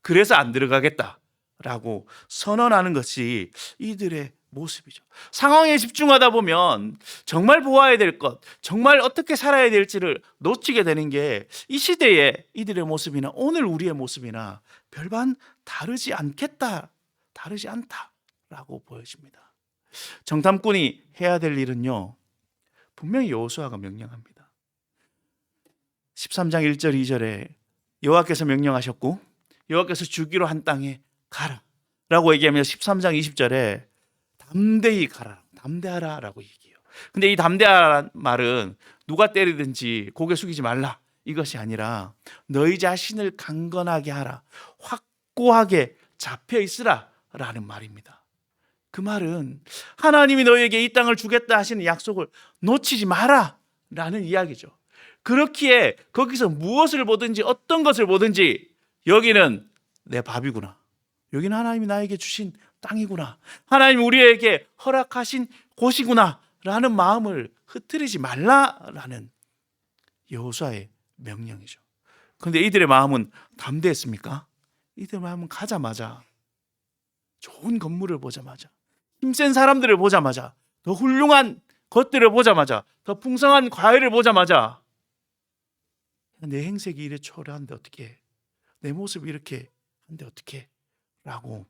그래서 안 들어가겠다라고 선언하는 것이 이들의 모습이죠. 상황에 집중하다 보면 정말 보아야 될 것, 정말 어떻게 살아야 될지를 놓치게 되는 게 이 시대의 이들의 모습이나 오늘 우리의 모습이나 별반 다르지 않다라고 보여집니다. 정탐꾼이 해야 될 일은요, 분명히 여호수아가 명령합니다. 13장 1절 2절에 여호와께서 명령하셨고 여호와께서 주기로 한 땅에 가라 라고 얘기하며 13장 20절에 담대히 가라, 담대하라 라고 얘기해요. 근데 이 담대하라는 말은 누가 때리든지 고개 숙이지 말라 이것이 아니라 너희 자신을 강건하게 하라, 확고하게 잡혀 있으라 라는 말입니다. 그 말은 하나님이 너희에게 이 땅을 주겠다 하시는 약속을 놓치지 마라 라는 이야기죠. 그렇기에 거기서 무엇을 보든지 어떤 것을 보든지 여기는 내 밥이구나, 여기는 하나님이 나에게 주신 땅이구나, 하나님이 우리에게 허락하신 곳이구나 라는 마음을 흐트리지 말라라는 여호수아의 명령이죠. 그런데 이들의 마음은 담대했습니까? 이들의 마음은 가자마자, 좋은 건물을 보자마자, 힘센 사람들을 보자마자, 더 훌륭한 것들을 보자마자, 더 풍성한 과일을 보자마자 내 행색이 이래 초라한데 어떻게, 내 모습이 이렇게 한데 어떻게 라고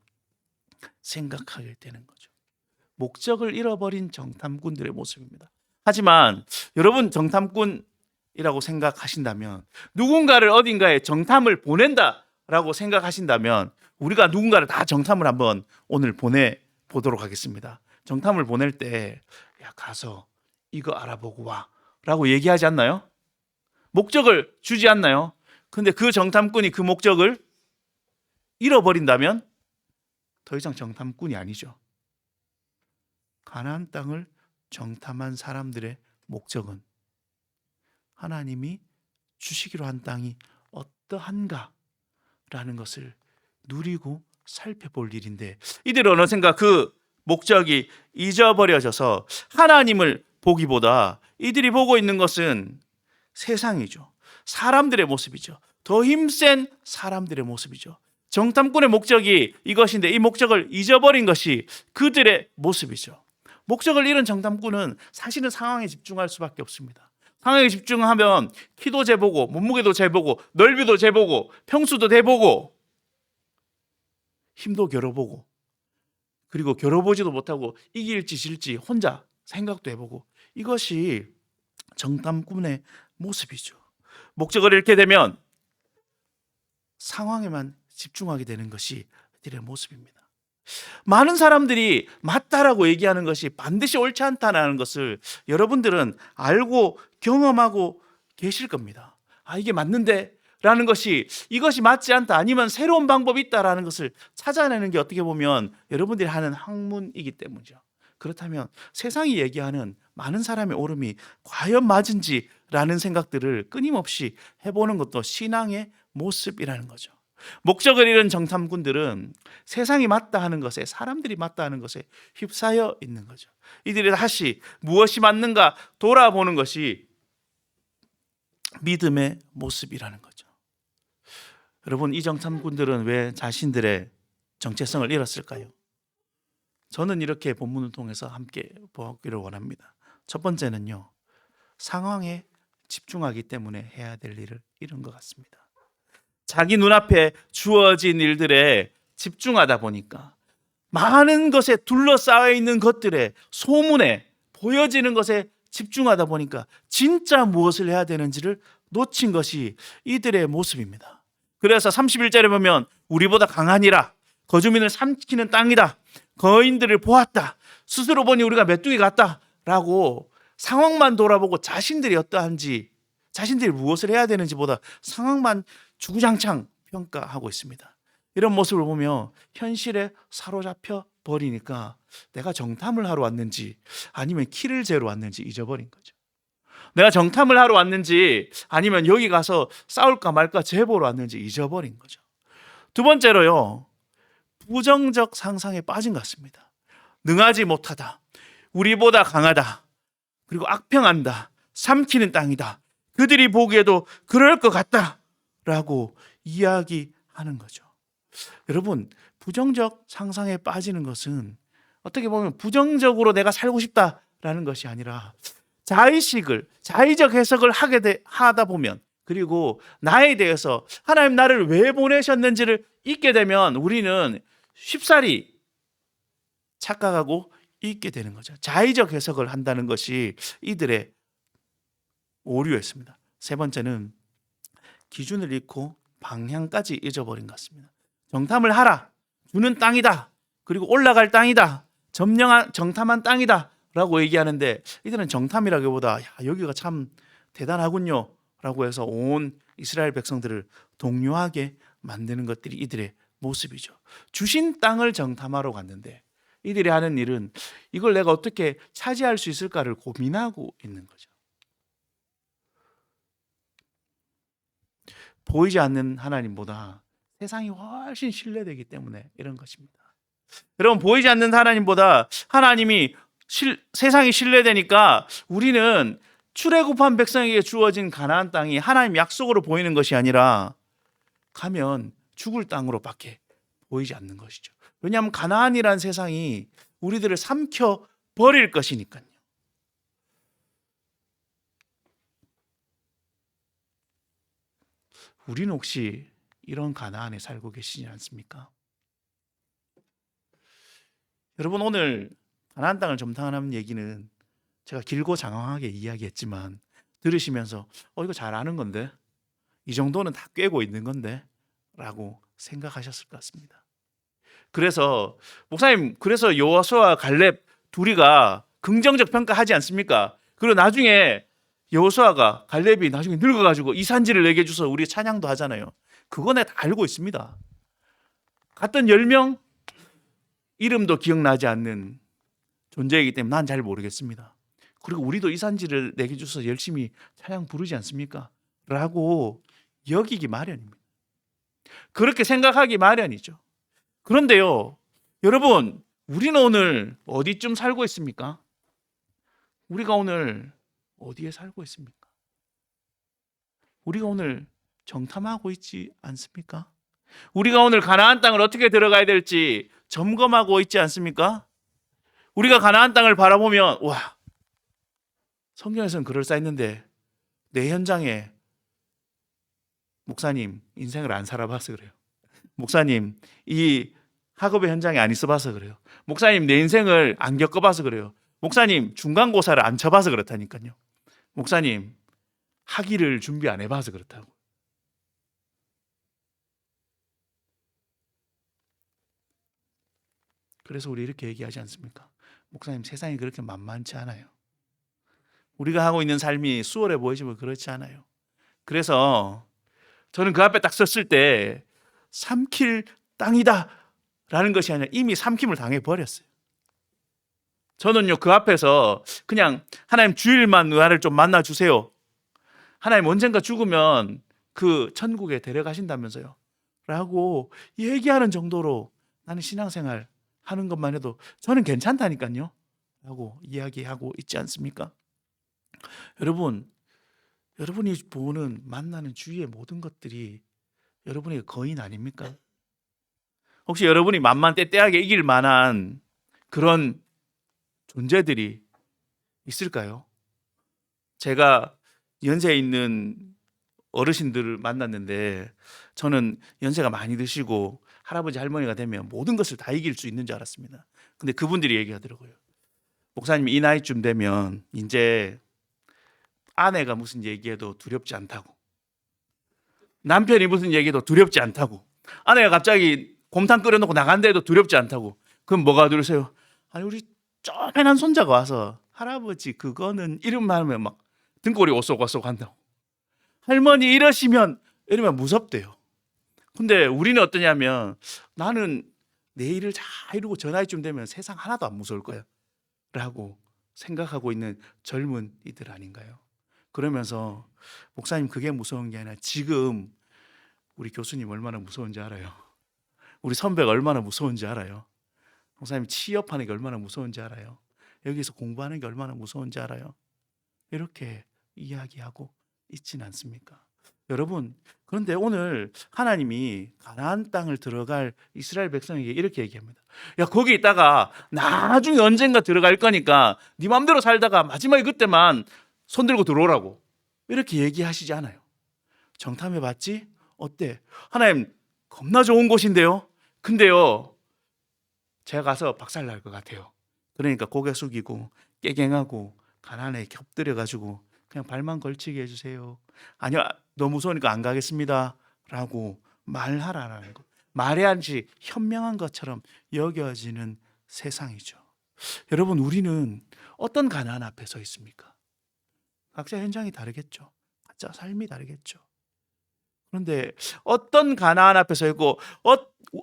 생각하게 되는 거죠. 목적을 잃어버린 정탐꾼들의 모습입니다. 하지만 여러분 정탐꾼이라고 생각하신다면, 누군가를 어딘가에 정탐을 보낸다라고 생각하신다면, 우리가 누군가를 다 정탐을 한번 오늘 보내보도록 하겠습니다. 정탐을 보낼 때 야, 가서 이거 알아보고 와 라고 얘기하지 않나요? 목적을 주지 않나요? 근데 그 정탐꾼이 그 목적을 잃어버린다면 더 이상 정탐꾼이 아니죠. 가나안 땅을 정탐한 사람들의 목적은 하나님이 주시기로 한 땅이 어떠한가 라는 것을 누리고 살펴볼 일인데, 이들은 어느샌가 그 목적이 잊어버려져서 하나님을 보기보다 이들이 보고 있는 것은 세상이죠. 사람들의 모습이죠. 더 힘센 사람들의 모습이죠. 정탐꾼의 목적이 이것인데 이 목적을 잊어버린 것이 그들의 모습이죠. 목적을 잃은 정탐꾼은 사실은 상황에 집중할 수밖에 없습니다. 상황에 집중하면 키도 재보고 몸무게도 재보고 넓이도 재보고 평수도 재보고 힘도 겨뤄보고, 그리고 겨뤄보지도 못하고 이길지 질지 혼자 생각도 해보고, 이것이 정탐꾼의 모습이죠. 목적을 잃게 되면 상황에만 집중하게 되는 것이 그들의 모습입니다. 많은 사람들이 맞다라고 얘기하는 것이 반드시 옳지 않다는 것을 여러분들은 알고 경험하고 계실 겁니다. 아, 이게 맞는데 라는 것이, 이것이 맞지 않다 아니면 새로운 방법이 있다라는 것을 찾아내는 게 어떻게 보면 여러분들이 하는 학문이기 때문이죠. 그렇다면 세상이 얘기하는 많은 사람의 옳음이 과연 맞은지라는 생각들을 끊임없이 해보는 것도 신앙의 모습이라는 거죠. 목적을 잃은 정탐꾼들은 세상이 맞다 하는 것에, 사람들이 맞다 하는 것에 휩싸여 있는 거죠. 이들이 다시 무엇이 맞는가 돌아보는 것이 믿음의 모습이라는 거죠. 여러분, 이 정탐꾼들은 왜 자신들의 정체성을 잃었을까요? 저는 이렇게 본문을 통해서 함께 보기를 원합니다. 첫 번째는요, 상황에 집중하기 때문에 해야 될 일을 잃은 것 같습니다. 자기 눈앞에 주어진 일들에 집중하다 보니까, 많은 것에 둘러싸여 있는 것들에, 소문에, 보여지는 것에 집중하다 보니까 진짜 무엇을 해야 되는지를 놓친 것이 이들의 모습입니다. 그래서 31절에 보면 우리보다 강하니라, 거주민을 삼키는 땅이다, 거인들을 보았다, 스스로 보니 우리가 메뚜기 같다 라고 상황만 돌아보고 자신들이 어떠한지, 자신들이 무엇을 해야 되는지보다 상황만 주구장창 평가하고 있습니다. 이런 모습을 보며 현실에 사로잡혀 버리니까 내가 정탐을 하러 왔는지 아니면 키를 재러 왔는지 잊어버린 거죠. 내가 정탐을 하러 왔는지 아니면 여기 가서 싸울까 말까 재보러 왔는지 잊어버린 거죠. 두 번째로요, 부정적 상상에 빠진 것 같습니다. 능하지 못하다, 우리보다 강하다, 그리고 악평한다, 삼키는 땅이다, 그들이 보기에도 그럴 것 같다 라고 이야기하는 거죠. 여러분, 부정적 상상에 빠지는 것은 어떻게 보면 부정적으로 내가 살고 싶다라는 것이 아니라 자의적 해석을 하다 보면, 그리고 나에 대해서 하나님 나를 왜 보내셨는지를 잊게 되면 우리는 쉽사리 착각하고 잊게 되는 거죠. 자의적 해석을 한다는 것이 이들의 오류였습니다. 세 번째는 기준을 잃고 방향까지 잊어버린 것 같습니다. 정탐을 하라, 주는 땅이다, 그리고 올라갈 땅이다, 정탐한 땅이다 라고 얘기하는데, 이들은 정탐이라기보다 야, 여기가 참 대단하군요 라고 해서 온 이스라엘 백성들을 동요하게 만드는 것들이 이들의 모습이죠. 주신 땅을 정탐하러 갔는데 이들이 하는 일은 이걸 내가 어떻게 차지할 수 있을까를 고민하고 있는 거죠. 보이지 않는 하나님보다 세상이 훨씬 신뢰되기 때문에 이런 것입니다. 여러분, 보이지 않는 하나님보다 하나님이 세상이 신뢰되니까 우리는 출애굽한 백성에게 주어진 가나안 땅이 하나님 약속으로 보이는 것이 아니라 가면 죽을 땅으로밖에 보이지 않는 것이죠. 왜냐하면 가나안이라는 세상이 우리들을 삼켜 버릴 것이니까요. 우리는 혹시 이런 가나안에 살고 계시지 않습니까? 여러분, 오늘 가나안 땅을 점탕하는 얘기는 제가 길고 장황하게 이야기했지만 들으시면서 이거 잘 아는 건데, 이 정도는 다 꿰고 있는 건데 라고 생각하셨을 것 같습니다. 그래서 목사님, 그래서 여호수아와 갈렙 둘이가 긍정적 평가하지 않습니까? 그리고 나중에 여호수아가 갈렙이 나중에 늙어가지고 이 산지를 내게 주서 우리 찬양도 하잖아요. 그거 내가 다 알고 있습니다. 같은 10명 이름도 기억나지 않는 존재이기 때문에 난 잘 모르겠습니다. 그리고 우리도 이 산지를 내게 주서 열심히 찬양 부르지 않습니까? 라고 여기기 마련입니다. 그렇게 생각하기 마련이죠. 그런데요, 여러분, 우리는 오늘 어디쯤 살고 있습니까? 우리가 오늘 어디에 살고 있습니까? 우리가 오늘 정탐하고 있지 않습니까? 우리가 오늘 가나안 땅을 어떻게 들어가야 될지 점검하고 있지 않습니까? 우리가 가나안 땅을 바라보면 와, 성경에서는 그럴싸했는데 내 현장에 목사님 인생을 안 살아봐서 그래요. 목사님 이 학업의 현장에 안 있어봐서 그래요. 목사님 내 인생을 안 겪어봐서 그래요. 목사님 중간고사를 안 쳐봐서 그렇다니까요. 목사님 학위를 준비 안 해봐서 그렇다고. 그래서 우리 이렇게 얘기하지 않습니까? 목사님 세상이 그렇게 만만치 않아요. 우리가 하고 있는 삶이 수월해 보이지만 그렇지 않아요. 그래서 저는 그 앞에 딱 섰을 때 삼킬 땅이다 라는 것이 아니라 이미 삼킴을 당해버렸어요. 저는요 그 앞에서 그냥 하나님 주일만 나를 좀 만나주세요, 하나님 언젠가 죽으면 그 천국에 데려가신다면서요 라고 얘기하는 정도로 나는 신앙생활 하는 것만 해도 저는 괜찮다니까요 라고 이야기하고 있지 않습니까? 여러분이 보는 만나는 주위의 모든 것들이 여러분의 거인 아닙니까? 혹시 여러분이 만만 떼떼하게 이길 만한 그런 존재들이 있을까요? 제가 연세에 있는 어르신들을 만났는데 저는 연세가 많이 드시고 할아버지 할머니가 되면 모든 것을 다 이길 수 있는 줄 알았습니다. 근데 그분들이 얘기하더라고요. 목사님 이 나이쯤 되면 이제 아내가 무슨 얘기해도 두렵지 않다고, 남편이 무슨 얘기해도 두렵지 않다고, 아내가 갑자기 곰탕 끓여놓고 나간다 해도 두렵지 않다고. 그럼 뭐가 두려우세요? 아니 우리 쪼맨한 손자가 와서 할아버지 그거는 이름만 하면 막 등골이 오쏙오쏙 한다고, 할머니 이러시면 이러면 무섭대요. 근데 우리는 어떠냐면 나는 내 일을 잘 이루고 저 나이쯤 되면 세상 하나도 안 무서울 거야 라고 생각하고 있는 젊은이들 아닌가요? 그러면서 목사님 그게 무서운 게 아니라 지금 우리 교수님 얼마나 무서운지 알아요? 우리 선배가 얼마나 무서운지 알아요? 목사님 취업하는 게 얼마나 무서운지 알아요? 여기서 공부하는 게 얼마나 무서운지 알아요? 이렇게 이야기하고 있지는 않습니까? 여러분, 그런데 오늘 하나님이 가나안 땅을 들어갈 이스라엘 백성에게 이렇게 얘기합니다. 야, 거기 있다가 나중에 언젠가 들어갈 거니까 네 맘대로 살다가 마지막에 그때만 손 들고 들어오라고 이렇게 얘기하시지 않아요. 정탐해봤지? 어때? 하나님 겁나 좋은 곳인데요. 근데요 제가 가서 박살날 것 같아요. 그러니까 고개 숙이고 깨갱하고 가난에 겹들여가지고 그냥 발만 걸치게 해주세요. 아니요 너무 무서우니까 안 가겠습니다 라고 말하라는 것. 말해야지 현명한 것처럼 여겨지는 세상이죠. 여러분, 우리는 어떤 가난 앞에 서 있습니까? 각자 현장이 다르겠죠. 각자 삶이 다르겠죠. 그런데 어떤 가나안 앞에 서 있고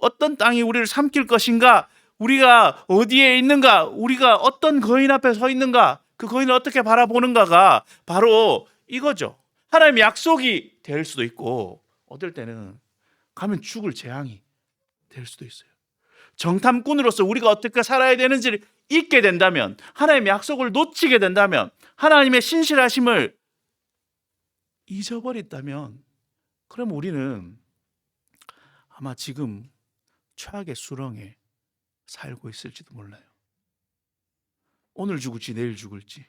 어떤 땅이 우리를 삼킬 것인가, 우리가 어디에 있는가, 우리가 어떤 거인 앞에 서 있는가, 그 거인을 어떻게 바라보는가가 바로 이거죠. 하나님의 약속이 될 수도 있고 어떨 때는 가면 죽을 재앙이 될 수도 있어요. 정탐꾼으로서 우리가 어떻게 살아야 되는지를 잊게 된다면, 하나님의 약속을 놓치게 된다면, 하나님의 신실하심을 잊어버렸다면, 그럼 우리는 아마 지금 최악의 수렁에 살고 있을지도 몰라요. 오늘 죽을지 내일 죽을지,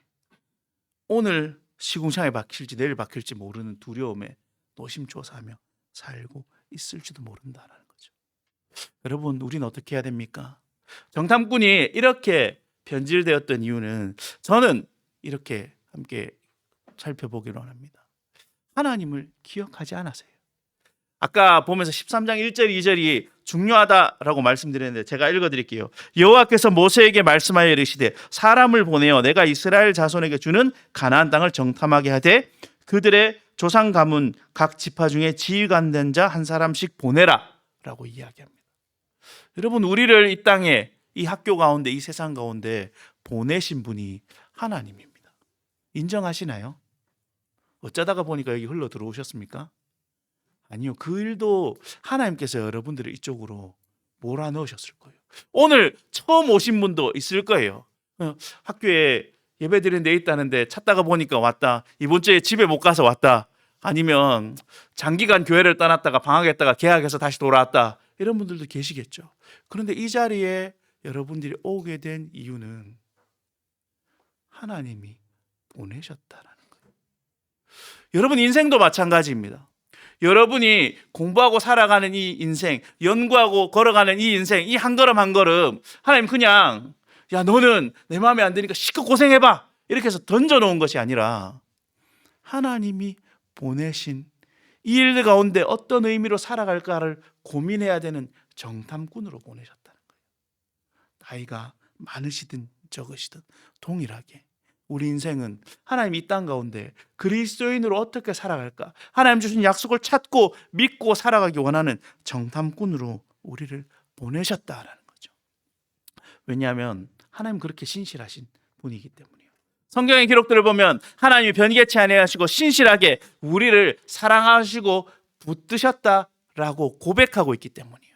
오늘 시궁창에 박힐지 내일 박힐지 모르는 두려움에 노심초사하며 살고 있을지도 모른다는 거죠. 여러분, 우리는 어떻게 해야 됩니까? 정탐꾼이 이렇게 변질되었던 이유는 저는 이렇게 함께 살펴보기로 합니다. 하나님을 기억하지 않으세요. 아까 보면서 13장 1절 2절이 중요하다라고 말씀드렸는데 제가 읽어드릴게요. 여호와께서 모세에게 말씀하여 이르시되 사람을 보내어 내가 이스라엘 자손에게 주는 가나안 땅을 정탐하게 하되 그들의 조상 가문 각 지파 중에 지휘관된 자 한 사람씩 보내라 라고 이야기합니다. 여러분, 우리를 이 땅에, 이 학교 가운데, 이 세상 가운데 보내신 분이 하나님입니다. 인정하시나요? 어쩌다가 보니까 여기 흘러 들어오셨습니까? 아니요. 그 일도 하나님께서 여러분들을 이쪽으로 몰아넣으셨을 거예요. 오늘 처음 오신 분도 있을 거예요. 학교에 예배 드리는 데 있다는데 찾다가 보니까 왔다. 이번 주에 집에 못 가서 왔다. 아니면 장기간 교회를 떠났다가 방학했다가 개학해서 다시 돌아왔다. 이런 분들도 계시겠죠. 그런데 이 자리에 여러분들이 오게 된 이유는 하나님이 보내셨다라는 거예요. 여러분 인생도 마찬가지입니다. 여러분이 공부하고 살아가는 이 인생, 연구하고 걸어가는 이 인생, 이 한 걸음 한 걸음 하나님 그냥 야 너는 내 마음에 안 드니까 실컷 고생해봐 이렇게 해서 던져놓은 것이 아니라 하나님이 보내신 이 일 가운데 어떤 의미로 살아갈까를 고민해야 되는 정탐꾼으로 보내셨다는 거예요. 나이가 많으시든 적으시든 동일하게 우리 인생은 하나님 이 땅 가운데 그리스도인으로 어떻게 살아갈까, 하나님 주신 약속을 찾고 믿고 살아가기 원하는 정탐꾼으로 우리를 보내셨다라는 거죠. 왜냐하면 하나님 그렇게 신실하신 분이기 때문이에요. 성경의 기록들을 보면 하나님이 변개치 아니하시고 신실하게 우리를 사랑하시고 붙드셨다라고 고백하고 있기 때문이에요.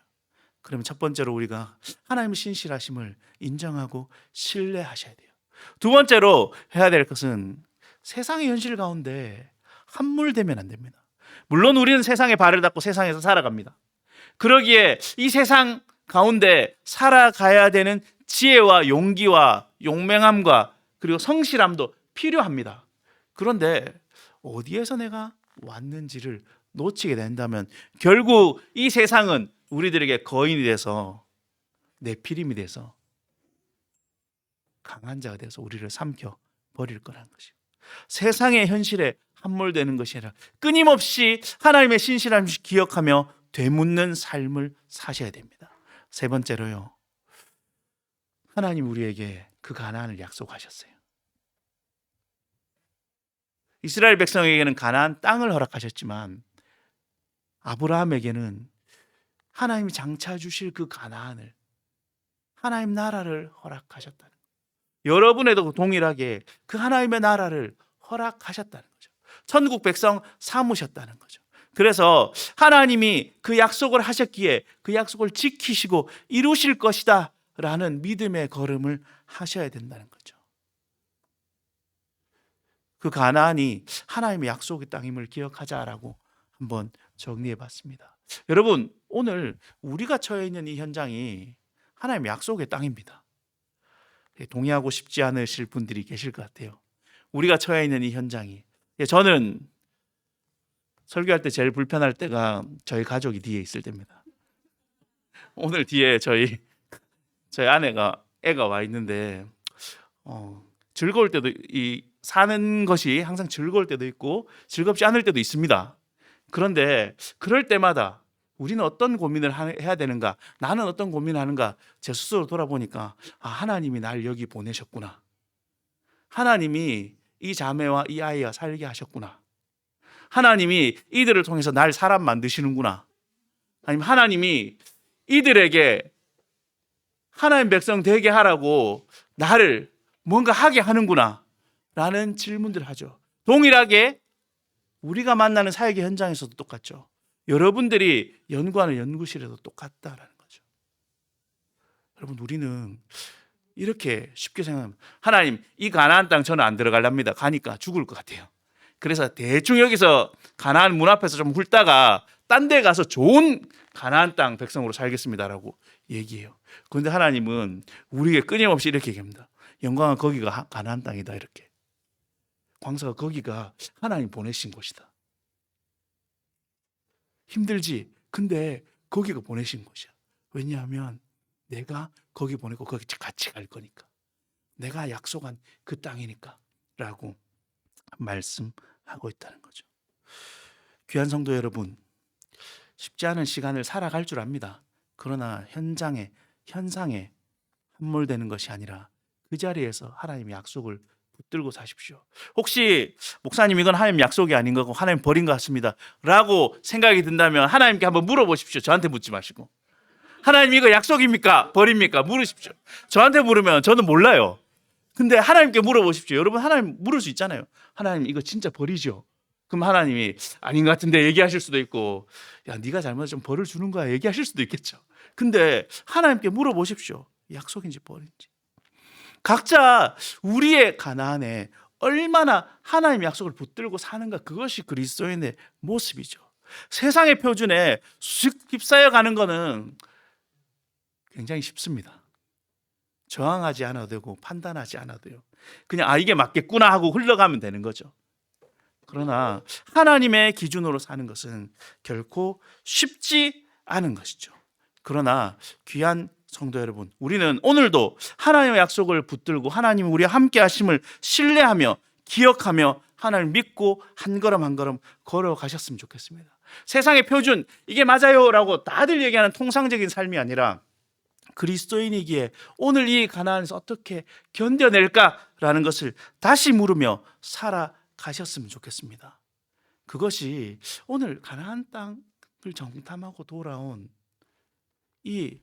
그러면 첫 번째로 우리가 하나님의 신실하심을 인정하고 신뢰하셔야 돼요. 두 번째로 해야 될 것은 세상의 현실 가운데 함몰되면 안 됩니다. 물론 우리는 세상에 발을 닫고 세상에서 살아갑니다. 그러기에 이 세상 가운데 살아가야 되는 지혜와 용기와 용맹함과 그리고 성실함도 필요합니다. 그런데 어디에서 내가 왔는지를 놓치게 된다면 결국 이 세상은 우리들에게 거인이 돼서 네피림이 돼서 강한 자가 돼서 우리를 삼켜 버릴 거라는 것이요. 세상의 현실에 함몰되는 것이 아니라 끊임없이 하나님의 신실함을 기억하며 되묻는 삶을 사셔야 됩니다. 세 번째로요. 하나님 우리에게 그 가나안을 약속하셨어요. 이스라엘 백성에게는 가나안 땅을 허락하셨지만 아브라함에게는 하나님이 장차 주실 그 가나안을, 하나님 나라를 허락하셨다는 거예요. 여러분에도 동일하게 그 하나님의 나라를 허락하셨다는 거죠. 천국 백성 삼으셨다는 거죠. 그래서 하나님이 그 약속을 하셨기에 그 약속을 지키시고 이루실 것이다 라는 믿음의 걸음을 하셔야 된다는 거죠. 그 가나안이 하나님의 약속의 땅임을 기억하자라고 한번 정리해 봤습니다. 여러분, 오늘 우리가 처해 있는 이 현장이 하나님의 약속의 땅입니다. 동의하고 싶지 않으실 분들이 계실 것 같아요. 우리가 처해 있는 이 현장이. 저는 설교할 때 제일 불편할 때가 저희 가족이 뒤에 있을 때입니다. 오늘 뒤에 저희 아내가 애가 와 있는데 즐거울 때도 이 사는 것이 항상 즐거울 때도 있고 즐겁지 않을 때도 있습니다. 그런데 그럴 때마다 우리는 어떤 고민을 해야 되는가, 나는 어떤 고민을 하는가, 제 스스로 돌아보니까 하나님이 날 여기 보내셨구나, 하나님이 이 자매와 이 아이와 살게 하셨구나, 하나님이 이들을 통해서 날 사람 만드시는구나, 아니면 하나님이 이들에게 하나님 백성 되게 하라고 나를 뭔가 하게 하는구나 라는 질문들을 하죠. 동일하게 우리가 만나는 사역의 현장에서도 똑같죠. 여러분들이 연구하는 연구실에도 똑같다라는 거죠. 여러분, 우리는 이렇게 쉽게 생각하면 하나님 이 가나안 땅 저는 안 들어갈랍니다. 가니까 죽을 것 같아요. 그래서 대충 여기서 가나안 문 앞에서 좀 훑다가 딴 데 가서 좋은 가나안 땅 백성으로 살겠습니다라고 얘기해요. 그런데 하나님은 우리에게 끊임없이 이렇게 얘기합니다. 영광은 거기가 가나안 땅이다. 이렇게 광사가 거기가 하나님 보내신 곳이다. 힘들지? 근데 거기가 보내신 곳이야. 왜냐하면 내가 거기 보내고 거기 같이 갈 거니까. 내가 약속한 그 땅이니까 라고 말씀하고 있다는 거죠. 귀한 성도 여러분, 쉽지 않은 시간을 살아갈 줄 압니다. 그러나 현상에 함몰되는 것이 아니라 그 자리에서 하나님의 약속을 붙들고 사십시오. 혹시 목사님 이건 하나님 약속이 아닌 거고 하나님 버린 것 같습니다 라고 생각이 든다면 하나님께 한번 물어보십시오. 저한테 묻지 마시고. 하나님 이거 약속입니까? 버립니까? 물으십시오. 저한테 물으면 저는 몰라요. 근데 하나님께 물어보십시오. 여러분, 하나님 물을 수 있잖아요. 하나님 이거 진짜 버리죠? 그럼 하나님이 아닌 것 같은데 얘기하실 수도 있고, 야 네가 잘못해서 좀 벌을 주는 거야 얘기하실 수도 있겠죠. 근데 하나님께 물어보십시오. 약속인지 버린지. 각자 우리의 가나안에 얼마나 하나님의 약속을 붙들고 사는가, 그것이 그리스도인의 모습이죠. 세상의 표준에 휩싸여 가는 거는 굉장히 쉽습니다. 저항하지 않아도 되고 판단하지 않아도 돼요. 그냥 이게 맞겠구나 하고 흘러가면 되는 거죠. 그러나 하나님의 기준으로 사는 것은 결코 쉽지 않은 것이죠. 그러나 귀한 성도 여러분, 우리는 오늘도 하나님의 약속을 붙들고 하나님이 우리와 함께 하심을 신뢰하며 기억하며 하나님을 믿고 한 걸음 한 걸음 걸어가셨으면 좋겠습니다. 세상의 표준, 이게 맞아요 라고 다들 얘기하는 통상적인 삶이 아니라 그리스도인이기에 오늘 이 가나안에서 어떻게 견뎌낼까라는 것을 다시 물으며 살아가셨으면 좋겠습니다. 그것이 오늘 가나안 땅을 정탐하고 돌아온 이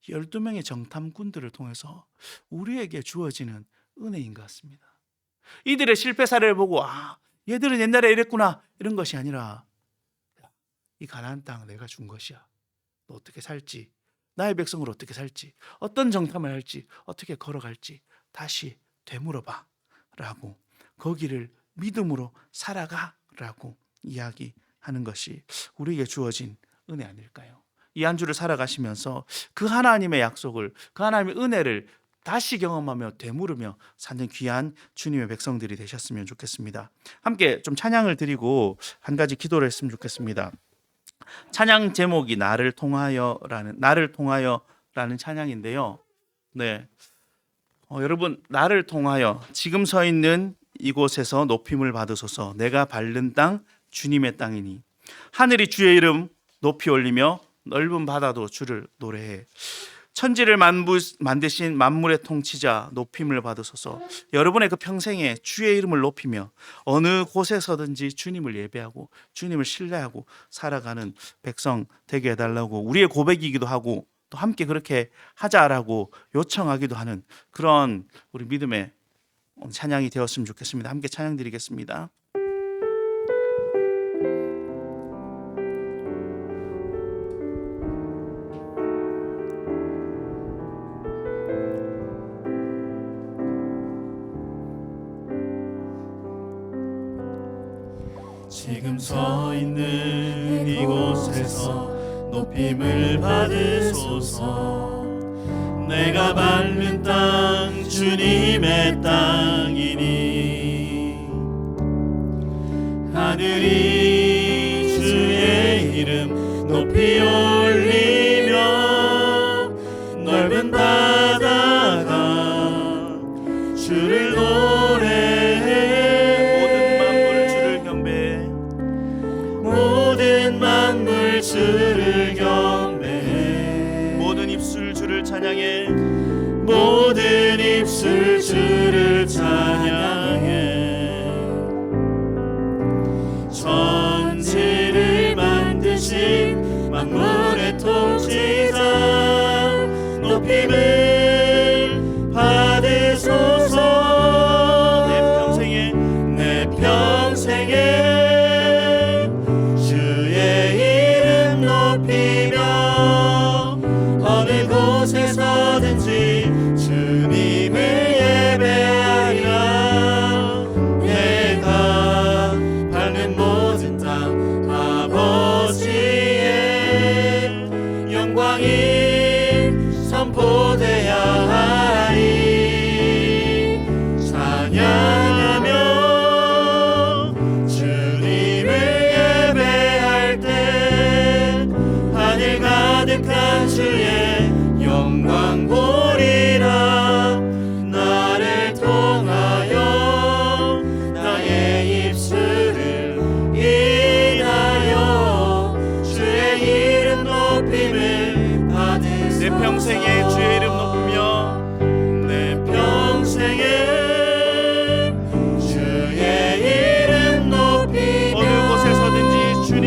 12명의 정탐꾼들을 통해서 우리에게 주어지는 은혜인 것 같습니다. 이들의 실패 사례를 보고 얘들은 옛날에 이랬구나 이런 것이 아니라, 이 가나안 땅 내가 준 것이야. 너 어떻게 살지? 나의 백성을 어떻게 살지? 어떤 정탐을 할지? 어떻게 걸어갈지? 다시 되물어봐 라고, 거기를 믿음으로 살아가 라고 이야기하는 것이 우리에게 주어진 은혜 아닐까요? 이 한 주를 살아가시면서 그 하나님의 약속을, 그 하나님의 은혜를 다시 경험하며 되물으며 사는 귀한 주님의 백성들이 되셨으면 좋겠습니다. 함께 좀 찬양을 드리고 한 가지 기도를 했으면 좋겠습니다. 찬양 제목이 나를 통하여라는 찬양인데요. 네, 여러분, 나를 통하여 지금 서 있는 이곳에서 높임을 받으소서. 내가 밟는 땅 주님의 땅이니 하늘이 주의 이름 높이 올리며 넓은 바다도 주를 노래해. 천지를 만드신 만물의 통치자 높임을 받으소서. 여러분의 그 평생에 주의 이름을 높이며 어느 곳에서든지 주님을 예배하고 주님을 신뢰하고 살아가는 백성 되게 해달라고 우리의 고백이기도 하고, 또 함께 그렇게 하자라고 요청하기도 하는 그런 우리 믿음의 찬양이 되었으면 좋겠습니다. 함께 찬양 드리겠습니다.
지금 서 있는 이곳에서 높임을 받으소서. 내가 밟는 땅 주님의 땅이니 하늘이 주의 이름 높이 올리며 넓은 바다가 주를 주를 경배해.
모든 입술 주를 찬양해.
모든 입술 주를 찬양해. 천지를 만드신 만물의 통치자 높임을 받으소서.
내 평생에
주님을 예배하리라. 내가 밟는 모든 땅 아버지의 영광이 선포되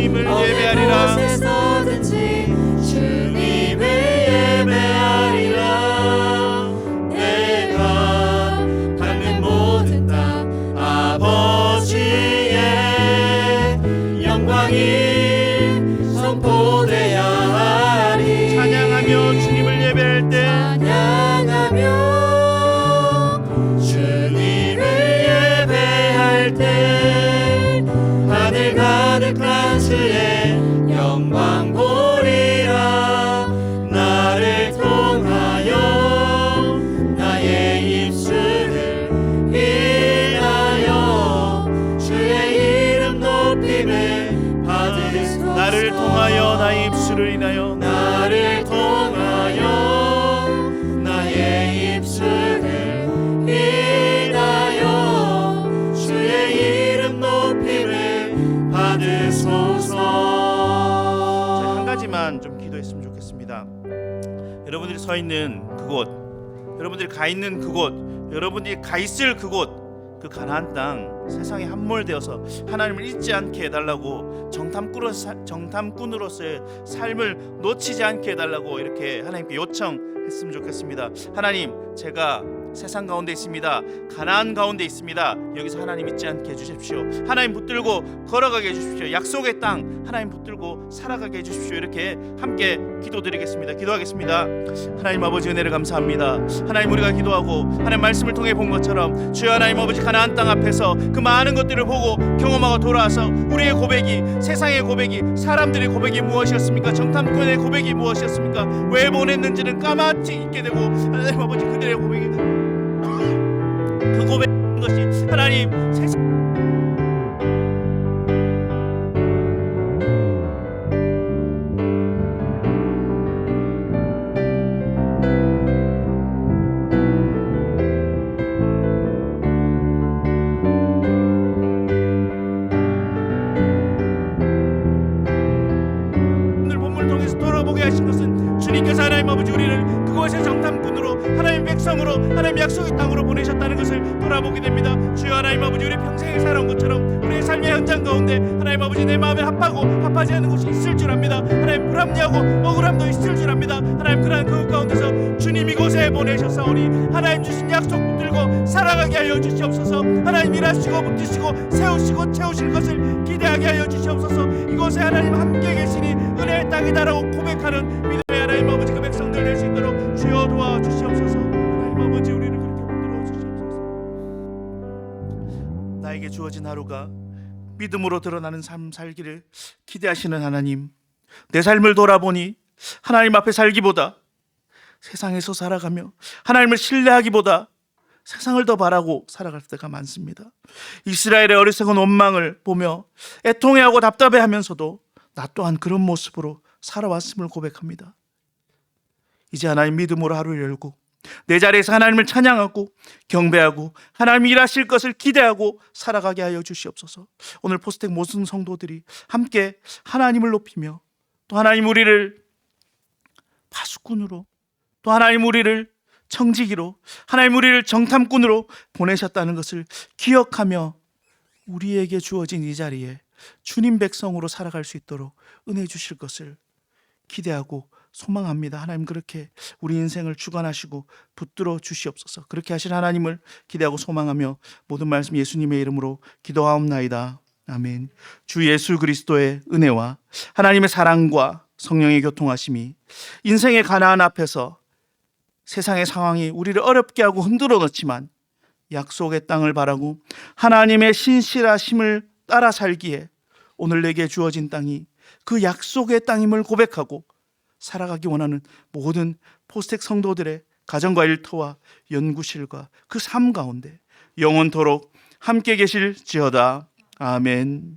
주님을
어느
예배하리라.
곳에서든지 주님을 예배하리라. 내가 받는 모든 땅 아버지의 영광이 선포되어야 하리.
찬양하며 주님을 예배할 때
찬양하며 주님을 예배할 때 하늘 가득한 주의 영광 보리라. 나를 통하여 나의 입술을 인하여 주의 이름 높임을 받으소서.
나를 통하여 나의 입술을 인하여
나를 통하여 나의 입술을 인하여 주의 이름 높임을 받으소서.
한 가지만 좀 기도했으면 좋겠습니다. 여러분들이 서 있는 그곳, 여러분들이 가 있는 그곳, 여러분들이 가 있을 그곳, 그 가나안 땅 세상에 함몰되어서 하나님을 잊지 않게 해달라고 정탐꾼으로서의 삶을 놓치지 않게 해달라고 이렇게 하나님께 요청했으면 좋겠습니다. 하나님, 제가 세상 가운데 있습니다. 가나안 가운데 있습니다. 여기서 하나님 잊지 않게 해주십시오. 하나님 붙들고 걸어가게 해주십시오. 약속의 땅 하나님 붙들고 살아가게 해주십시오. 이렇게 함께 기도드리겠습니다. 기도하겠습니다. 하나님 아버지, 은혜를 감사합니다. 하나님, 우리가 기도하고 하나님 말씀을 통해 본 것처럼 주여 하나님 아버지, 가나안 땅 앞에서 그 많은 것들을 보고 경험하고 돌아와서 우리의 고백이, 세상의 고백이, 사람들의 고백이 무엇이었습니까? 정탐꾼의 고백이 무엇이었습니까? 왜 보냈는지는 까맣게 잊게 되고 하나님 아버지, 그들의 고백이, 그 고백인 것이 하나님 세상 본문을 통해서 돌아보게 하신 것은 주님께서 하나님 아버지 우리를 그곳의 정탐꾼으로 하나님 백성으로 하나님 약속의 땅으로 보내셨다는 것을 돌아보게 됩니다. 주여 하나님 아버지, 우리 평생에 살아온 것처럼 우리의 삶의 현장 가운데 하나님 아버지 내 마음에 합하고 합하지 않는 곳이 있을 줄 압니다. 하나님 불합리하고 억울함도 있을 줄 압니다. 하나님, 그러한 그 가운데서 주님 이곳에 보내셨사오니 하나님 주신 약속 붙들고 살아가게 하여 주시옵소서. 하나님 일하시고 붙드시고 세우시고 채우실 것을 기대하게 하여 주시옵소서. 이곳에 하나님 함께 계시니 은혜의 땅이다라고 고백하는 믿음의 하나님 아버지 그 백성들 될 수 있도록 주여 도와주시옵소서. 하나님 아버지, 우리를 그렇게 붙들어 주시옵소서. 나에게 주어진 하루가 믿음으로 드러나는 삶 살기를 기대하시는 하나님, 내 삶을 돌아보니 하나님 앞에 살기보다 세상에서 살아가며 하나님을 신뢰하기보다 세상을 더 바라고 살아갈 때가 많습니다. 이스라엘의 어리석은 원망을 보며 애통해하고 답답해하면서도 나 또한 그런 모습으로 살아왔음을 고백합니다. 이제 하나님 믿음으로 하루를 열고 내 자리에서 하나님을 찬양하고 경배하고 하나님이 일하실 것을 기대하고 살아가게 하여 주시옵소서. 오늘 포스텍 모든 성도들이 함께 하나님을 높이며 또 하나님 우리를 파수꾼으로, 또 하나님 우리를 청지기로, 하나님 우리를 정탐꾼으로 보내셨다는 것을 기억하며 우리에게 주어진 이 자리에 주님 백성으로 살아갈 수 있도록 은혜 주실 것을 기대하고 소망합니다. 하나님, 그렇게 우리 인생을 주관하시고 붙들어 주시옵소서. 그렇게 하실 하나님을 기대하고 소망하며 모든 말씀 예수님의 이름으로 기도하옵나이다. 아멘. 주 예수 그리스도의 은혜와 하나님의 사랑과 성령의 교통하심이 인생의 가나안 앞에서 세상의 상황이 우리를 어렵게 하고 흔들어 놓지만 약속의 땅을 바라고 하나님의 신실하심을 따라 살기에 오늘 내게 주어진 땅이 그 약속의 땅임을 고백하고 살아가기 원하는 모든 포스텍 성도들의 가정과 일터와 연구실과 그 삶 가운데 영원토록 함께 계실지어다. 아멘.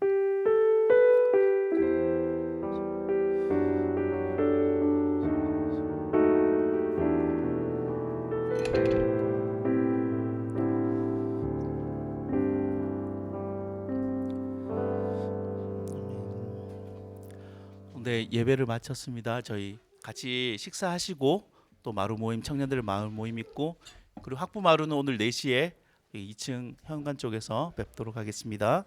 네, 예배를 마쳤습니다. 저희 같이 식사하시고 또 마루 모임, 청년들 마을 모임 있고, 그리고 학부 마루는 오늘 4시에 2층 현관 쪽에서 뵙도록 하겠습니다.